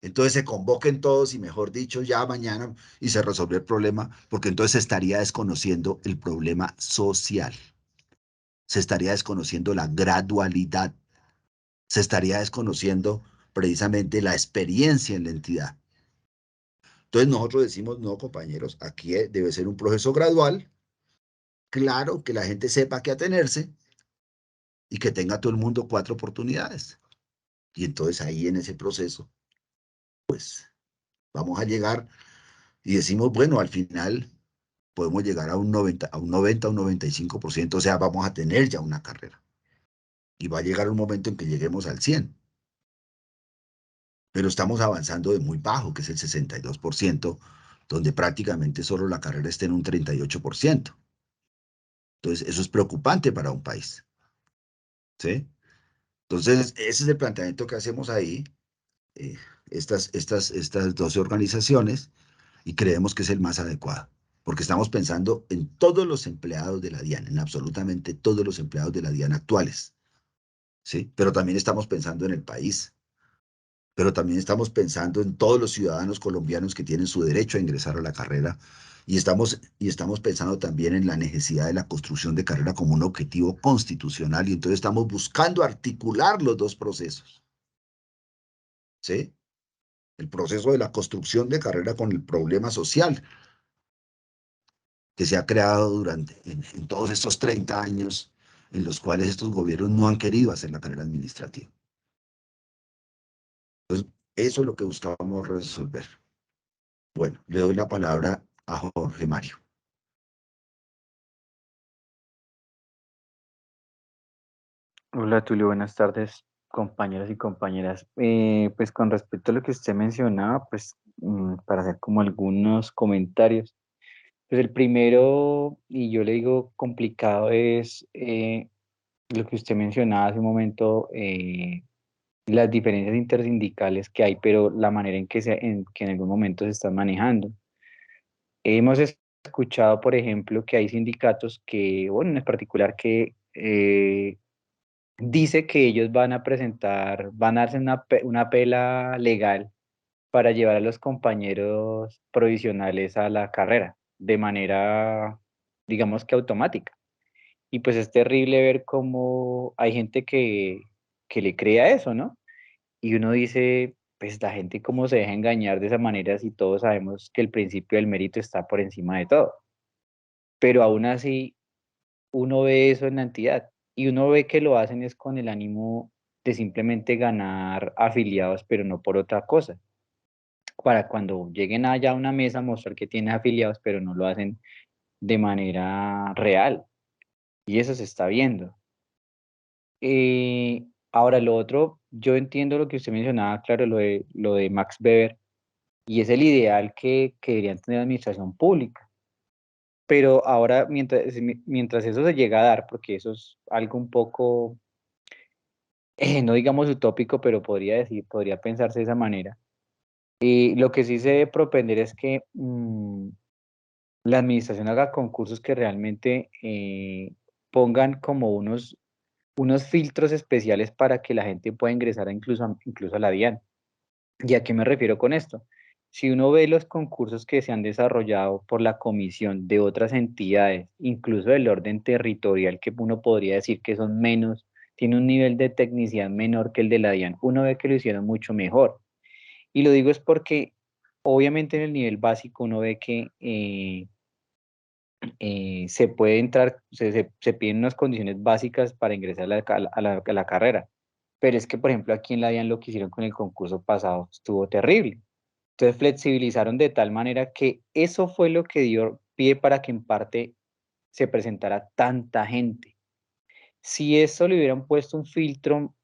entonces se convoquen todos y mejor dicho ya mañana y se resolvió el problema, porque entonces se estaría desconociendo el problema social. Se estaría desconociendo la gradualidad. Se estaría desconociendo precisamente la experiencia en la entidad. Entonces nosotros decimos, no, compañeros, aquí debe ser un proceso gradual, claro, que la gente sepa a qué atenerse y que tenga todo el mundo 4 oportunidades. Y entonces ahí en ese proceso, pues vamos a llegar y decimos, bueno, al final podemos llegar a un 90, un 95%, o sea, vamos a tener ya una carrera. Y va a llegar un momento en que lleguemos al 100%. Pero estamos avanzando de muy bajo, que es el 62%, donde prácticamente solo la carrera está en un 38%. Entonces, eso es preocupante para un país. ¿Sí? Entonces, ese es el planteamiento que hacemos ahí, estas 12 organizaciones, y creemos que es el más adecuado, porque estamos pensando en todos los empleados de la DIAN, en absolutamente todos los empleados de la DIAN actuales, ¿sí? Pero también estamos pensando en el país, pero también estamos pensando en todos los ciudadanos colombianos que tienen su derecho a ingresar a la carrera, y estamos pensando también en la necesidad de la construcción de carrera como un objetivo constitucional, y entonces estamos buscando articular los dos procesos, ¿sí? El proceso de la construcción de carrera con el problema social que se ha creado en todos estos 30 años en los cuales estos gobiernos no han querido hacer la carrera administrativa. Entonces, eso es lo que buscábamos resolver. Bueno, le doy la palabra a Jorge Mario. Hola Tulio, buenas tardes, compañeros y compañeras. Pues con respecto a lo que usted mencionaba, pues para hacer como algunos comentarios. Pues el primero, y yo le digo complicado, es lo que usted mencionaba hace un momento, las diferencias intersindicales que hay, pero la manera en que, que en algún momento se están manejando. Hemos escuchado, por ejemplo, que hay sindicatos que, bueno, en particular que dice que ellos van a presentar, van a hacer una pela legal para llevar a los compañeros provisionales a la carrera de manera, digamos que automática. Y pues es terrible ver cómo hay gente que le cree a eso, ¿no? Y uno dice, pues la gente cómo se deja engañar de esa manera si todos sabemos que el principio del mérito está por encima de todo. Pero aún así, uno ve eso en la entidad y uno ve que lo hacen es con el ánimo de simplemente ganar afiliados, pero no por otra cosa. Para cuando lleguen allá a una mesa mostrar que tienen afiliados, pero no lo hacen de manera real. Y eso se está viendo. Ahora, lo otro, yo entiendo lo que usted mencionaba, claro, lo de Max Weber, y es el ideal que deberían tener la administración pública. Pero ahora, mientras eso se llega a dar, porque eso es algo un poco, no digamos utópico, pero podría pensarse de esa manera. Y lo que sí se debe propender es que la administración haga concursos que realmente pongan como unos filtros especiales para que la gente pueda ingresar incluso a la DIAN. ¿Y a qué me refiero con esto? Si uno ve los concursos que se han desarrollado por la comisión de otras entidades, incluso del orden territorial, que uno podría decir que son menos, tiene un nivel de tecnicidad menor que el de la DIAN, uno ve que lo hicieron mucho mejor. Y lo digo es porque obviamente en el nivel básico uno ve que se puede entrar, se piden unas condiciones básicas para ingresar a la carrera. Pero es que, por ejemplo, aquí en la DIAN lo que hicieron con el concurso pasado estuvo terrible. Entonces flexibilizaron de tal manera que eso fue lo que dio pie para que en parte se presentara tanta gente. Si eso le hubieran puesto un filtro,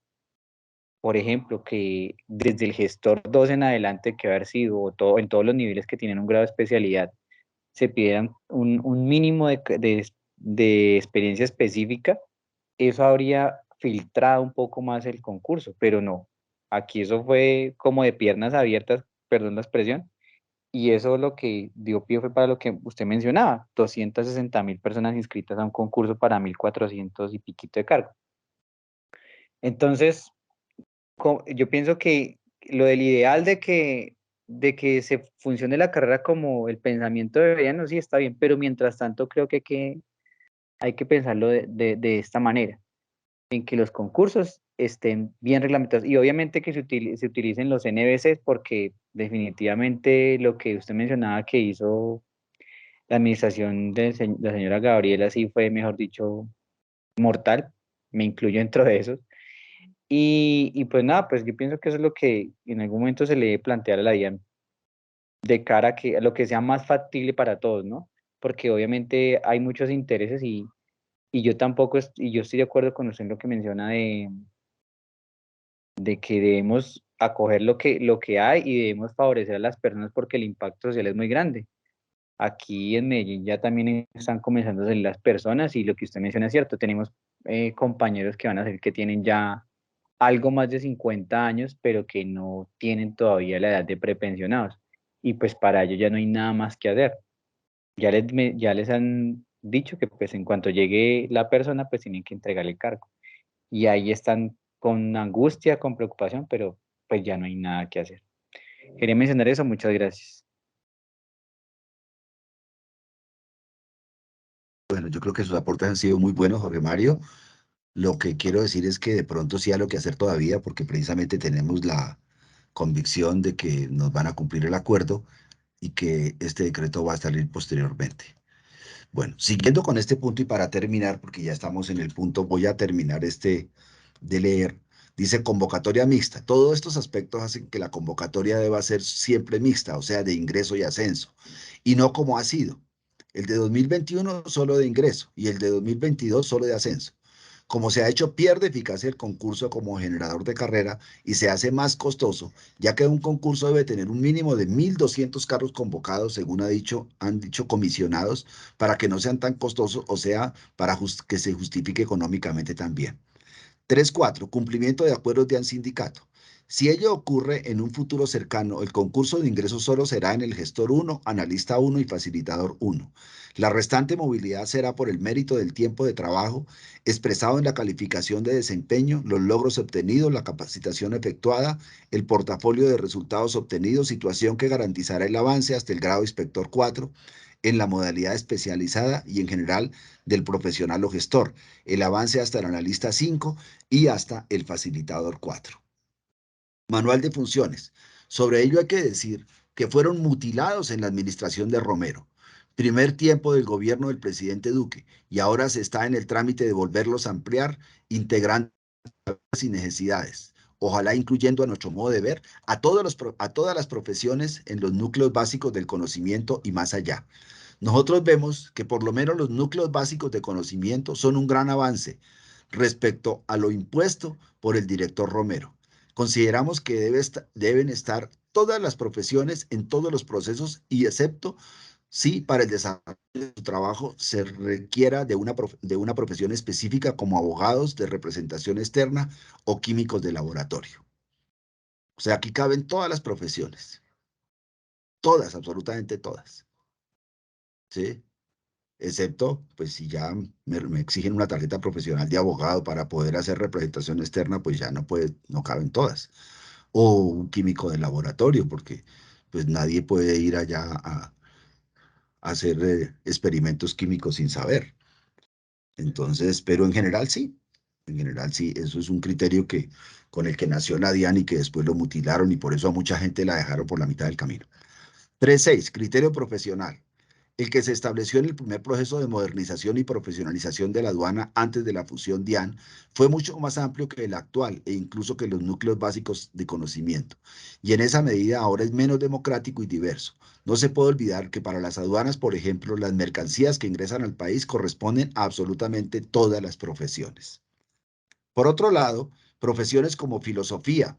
por ejemplo, que desde el gestor 2 en adelante, que haber sido o todo, en todos los niveles que tienen un grado de especialidad, se pidieran un mínimo de experiencia específica, eso habría filtrado un poco más el concurso, pero no. Aquí eso fue como de piernas abiertas, perdón la expresión, y eso lo que dio pie fue para lo que usted mencionaba, 260.000 personas inscritas a un concurso para 1.400 y piquito de cargo. Entonces, yo pienso que lo del ideal de que se funcione la carrera como el pensamiento de Bellano, sí está bien, pero mientras tanto creo que hay que pensarlo de esta manera, en que los concursos estén bien reglamentados. Y obviamente que se utilicen los NBCs, porque definitivamente lo que usted mencionaba que hizo la administración de la señora Gabriela sí fue, mejor dicho, mortal. Me incluyo dentro de esos. Y pues nada, pues yo pienso que eso es lo que en algún momento se le debe plantear a la DIAN de cara a lo que sea más factible para todos, ¿no? Porque obviamente hay muchos intereses y yo tampoco, y yo estoy de acuerdo con usted en lo que menciona de que debemos acoger lo que hay y debemos favorecer a las personas porque el impacto social es muy grande. Aquí en Medellín ya también están comenzando a salir las personas y lo que usted menciona es cierto, tenemos compañeros que van a ser que tienen ya algo más de 50 años, pero que no tienen todavía la edad de prepensionados. Y pues para ellos ya no hay nada más que hacer. Ya les han dicho que pues en cuanto llegue la persona, pues tienen que entregarle el cargo. Y ahí están con angustia, con preocupación, pero pues ya no hay nada que hacer. Quería mencionar eso, muchas gracias. Bueno, yo creo que sus aportes han sido muy buenos, Jorge Mario. Lo que quiero decir es que de pronto sí hay lo que hacer todavía, porque precisamente tenemos la convicción de que nos van a cumplir el acuerdo y que este decreto va a salir posteriormente. Bueno, siguiendo con este punto y para terminar, porque ya estamos en el punto, voy a terminar de leer. Dice convocatoria mixta. Todos estos aspectos hacen que la convocatoria deba ser siempre mixta, o sea, de ingreso y ascenso, y no como ha sido. El de 2021 solo de ingreso y el de 2022 solo de ascenso. Como se ha hecho, pierde eficacia el concurso como generador de carrera y se hace más costoso, ya que un concurso debe tener un mínimo de 1.200 carros convocados, según han dicho comisionados, para que no sean tan costosos, o sea, para que se justifique económicamente también. 3.4. Cumplimiento de acuerdos de sindicato. Si ello ocurre en un futuro cercano, el concurso de ingresos solo será en el gestor 1, analista 1 y facilitador 1. La restante movilidad será por el mérito del tiempo de trabajo expresado en la calificación de desempeño, los logros obtenidos, la capacitación efectuada, el portafolio de resultados obtenidos, situación que garantizará el avance hasta el grado inspector 4 en la modalidad especializada y en general del profesional o gestor, el avance hasta el analista 5 y hasta el facilitador 4. Manual de funciones. Sobre ello hay que decir que fueron mutilados en la administración de Romero. Primer tiempo del gobierno del presidente Duque y ahora se está en el trámite de volverlos a ampliar, integrando y necesidades. Ojalá incluyendo a nuestro modo de ver a todas las profesiones en los núcleos básicos del conocimiento y más allá. Nosotros vemos que por lo menos los núcleos básicos de conocimiento son un gran avance respecto a lo impuesto por el director Romero. Consideramos que deben estar todas las profesiones en todos los procesos y excepto si para el desarrollo de su trabajo se requiera de una profesión específica como abogados de representación externa o químicos de laboratorio. O sea, aquí caben todas las profesiones. Todas, absolutamente todas. ¿Sí? Excepto, pues si ya me exigen una tarjeta profesional de abogado para poder hacer representación externa, pues ya no caben todas. O un químico de laboratorio, porque pues nadie puede ir allá a hacer experimentos químicos sin saber. Entonces, pero en general sí, eso es un criterio con el que nació la DIAN y que después lo mutilaron y por eso a mucha gente la dejaron por la mitad del camino. 3.6. Criterio profesional. El que se estableció en el primer proceso de modernización y profesionalización de la aduana antes de la fusión DIAN fue mucho más amplio que el actual e incluso que los núcleos básicos de conocimiento. Y en esa medida ahora es menos democrático y diverso. No se puede olvidar que para las aduanas, por ejemplo, las mercancías que ingresan al país corresponden a absolutamente todas las profesiones. Por otro lado, profesiones como filosofía,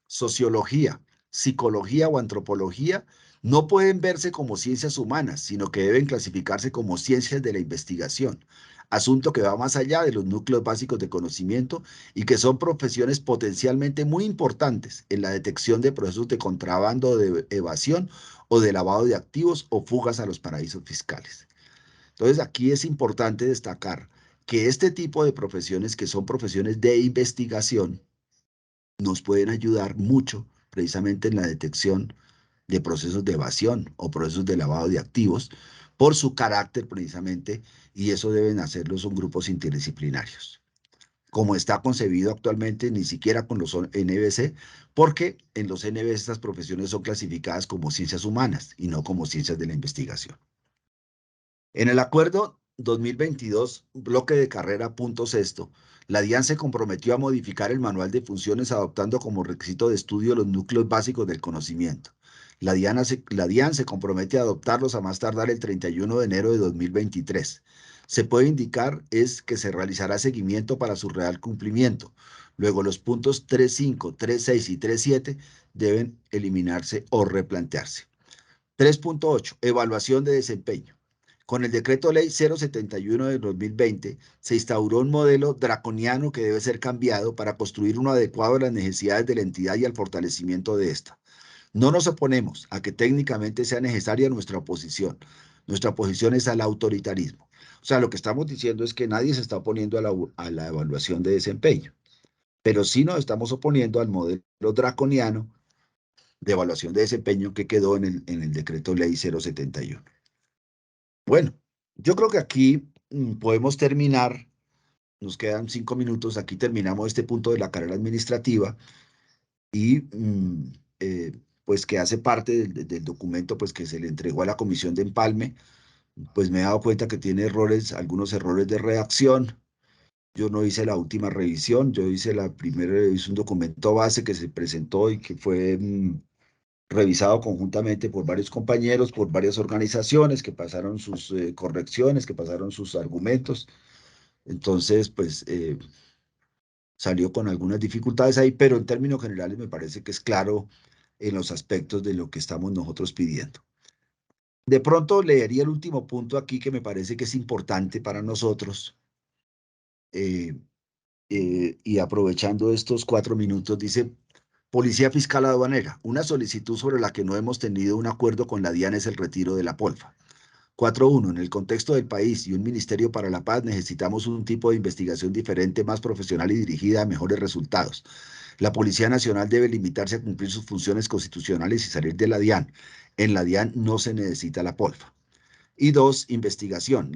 sociología, psicología o antropología no pueden verse como ciencias humanas, sino que deben clasificarse como ciencias de la investigación, asunto que va más allá de los núcleos básicos de conocimiento y que son profesiones potencialmente muy importantes en la detección de procesos de contrabando, de evasión o de lavado de activos o fugas a los paraísos fiscales. Entonces, aquí es importante destacar que este tipo de profesiones, que son profesiones de investigación, nos pueden ayudar mucho precisamente en la detección de procesos de evasión o procesos de lavado de activos por su carácter precisamente, y eso deben hacerlo son grupos interdisciplinarios. como está concebido actualmente, ni siquiera con los NBC, porque en los NBC estas profesiones son clasificadas como ciencias humanas y no como ciencias de la investigación. En el acuerdo 2022, bloque de carrera punto sexto, la DIAN se comprometió a modificar el manual de funciones adoptando como requisito de estudio los núcleos básicos del conocimiento. La DIAN se compromete a adoptarlos a más tardar el 31 de enero de 2023. Se puede indicar es que se realizará seguimiento para su real cumplimiento. Luego los puntos 3.5, 3.6 y 3.7 deben eliminarse o replantearse. 3.8. Evaluación de desempeño. Con el decreto ley 071 de 2020 se instauró un modelo draconiano que debe ser cambiado para construir uno adecuado a las necesidades de la entidad y al fortalecimiento de esta. No nos oponemos a que técnicamente sea necesaria nuestra oposición. Nuestra oposición es al autoritarismo. O sea, lo que estamos diciendo es que nadie se está oponiendo a la evaluación de desempeño, pero sí nos estamos oponiendo al modelo draconiano de evaluación de desempeño que quedó en el decreto ley 071. Bueno, yo creo que aquí podemos terminar, nos quedan 5 minutos, aquí terminamos este punto de la carrera administrativa y pues que hace parte del documento pues que se le entregó a la Comisión de Empalme, pues me he dado cuenta que tiene errores, algunos errores de redacción. Yo no hice la última revisión, yo hice hice un documento base que se presentó y que fue revisado conjuntamente por varios compañeros, por varias organizaciones que pasaron sus correcciones, que pasaron sus argumentos. Entonces, pues salió con algunas dificultades ahí, pero en términos generales me parece que es claro en los aspectos de lo que estamos nosotros pidiendo. De pronto leería el último punto aquí que me parece que es importante para nosotros. Y aprovechando estos 4 minutos, dice: Policía Fiscal Aduanera, una solicitud sobre la que no hemos tenido un acuerdo con la DIAN es el retiro de la polfa. 4.1. En el contexto del país y un Ministerio para la Paz necesitamos un tipo de investigación diferente, más profesional y dirigida a mejores resultados. La Policía Nacional debe limitarse a cumplir sus funciones constitucionales y salir de la DIAN. En la DIAN no se necesita la polfa. Y 2, investigación.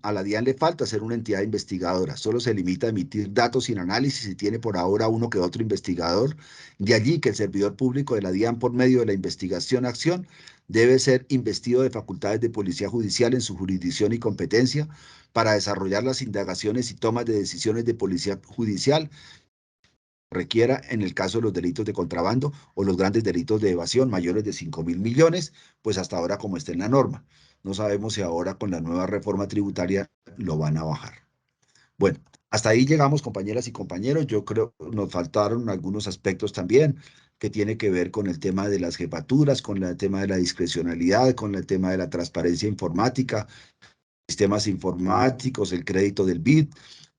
A la DIAN le falta ser una entidad investigadora, solo se limita a emitir datos sin análisis y tiene por ahora uno que otro investigador. De allí que el servidor público de la DIAN, por medio de la investigación-acción, debe ser investido de facultades de policía judicial en su jurisdicción y competencia para desarrollar las indagaciones y tomas de decisiones de policía judicial requiera en el caso de los delitos de contrabando o los grandes delitos de evasión mayores de 5.000 millones, pues hasta ahora como está en la norma. No sabemos si ahora con la nueva reforma tributaria lo van a bajar. Bueno, hasta ahí llegamos, compañeras y compañeros. Yo creo que nos faltaron algunos aspectos también que tiene que ver con el tema de las jefaturas, con el tema de la discrecionalidad, con el tema de la transparencia informática, sistemas informáticos, el crédito del BID.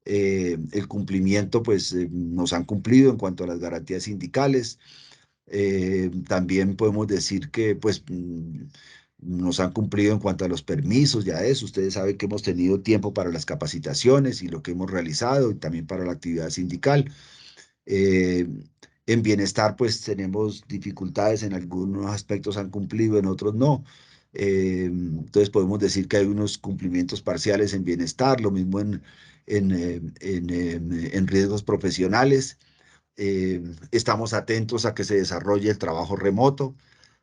El cumplimiento, pues nos han cumplido en cuanto a las garantías sindicales. También podemos decir que pues nos han cumplido en cuanto a los permisos, ya eso. Ustedes saben que hemos tenido tiempo para las capacitaciones y lo que hemos realizado y también para la actividad sindical. En bienestar, pues tenemos dificultades, en algunos aspectos han cumplido, en otros no. Entonces podemos decir que hay unos cumplimientos parciales en bienestar, lo mismo en riesgos profesionales. Estamos atentos a que se desarrolle el trabajo remoto.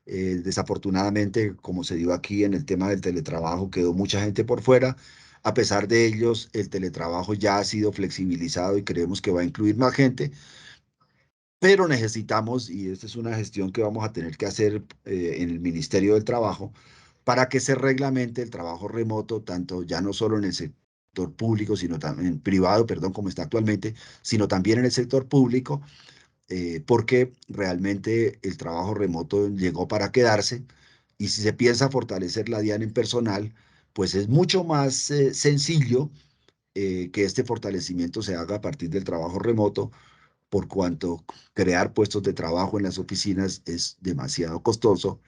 Desafortunadamente, como se dio aquí en el tema del teletrabajo, quedó mucha gente por fuera. A pesar de ellos, el teletrabajo ya ha sido flexibilizado y creemos que va a incluir más gente, pero necesitamos, y esta es una gestión que vamos a tener que hacer en el Ministerio del Trabajo, para que se reglamente el trabajo remoto, tanto ya no solo en el sector público, sino también privado, perdón, como está actualmente, sino también en el sector público, porque realmente el trabajo remoto llegó para quedarse, y si se piensa fortalecer la DIAN en personal, pues es mucho más sencillo que este fortalecimiento se haga a partir del trabajo remoto, por cuanto crear puestos de trabajo en las oficinas es demasiado costoso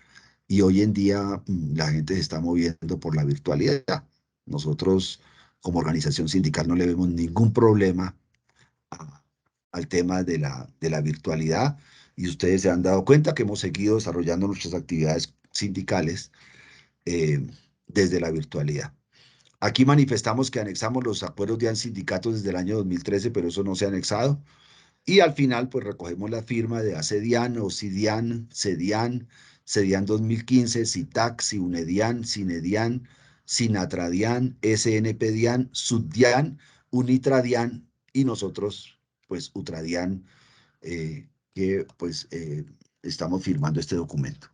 y hoy en día la gente se está moviendo por la virtualidad. Nosotros como organización sindical no le vemos ningún problema al tema de la virtualidad, y ustedes se han dado cuenta que hemos seguido desarrollando nuestras actividades sindicales desde la virtualidad. Aquí manifestamos que anexamos los acuerdos de sindicatos desde el año 2013, pero eso no se ha anexado. Y al final, pues recogemos la firma de ACEDIAN, OCIDIAN, CEDIAN, CEDIAN 2015, CITAC, CIUNEDIAN, CINEDIAN, SINATRADIAN, SNPDIAN, SUDDIAN, UNITRADIAN y nosotros, pues UTRADIAN, que pues estamos firmando este documento.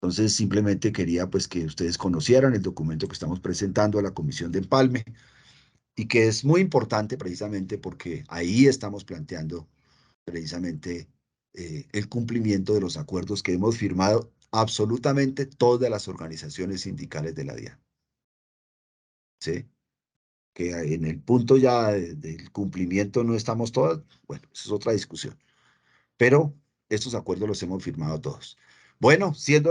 Entonces, simplemente quería pues que ustedes conocieran el documento que estamos presentando a la Comisión de Empalme y que es muy importante precisamente porque ahí estamos planteando precisamente el cumplimiento de los acuerdos que hemos firmado absolutamente todas las organizaciones sindicales de la DIAN. ¿Sí? Que en el punto ya del cumplimiento no estamos todas, bueno, esa es otra discusión. Pero estos acuerdos los hemos firmado todos. Bueno, siendo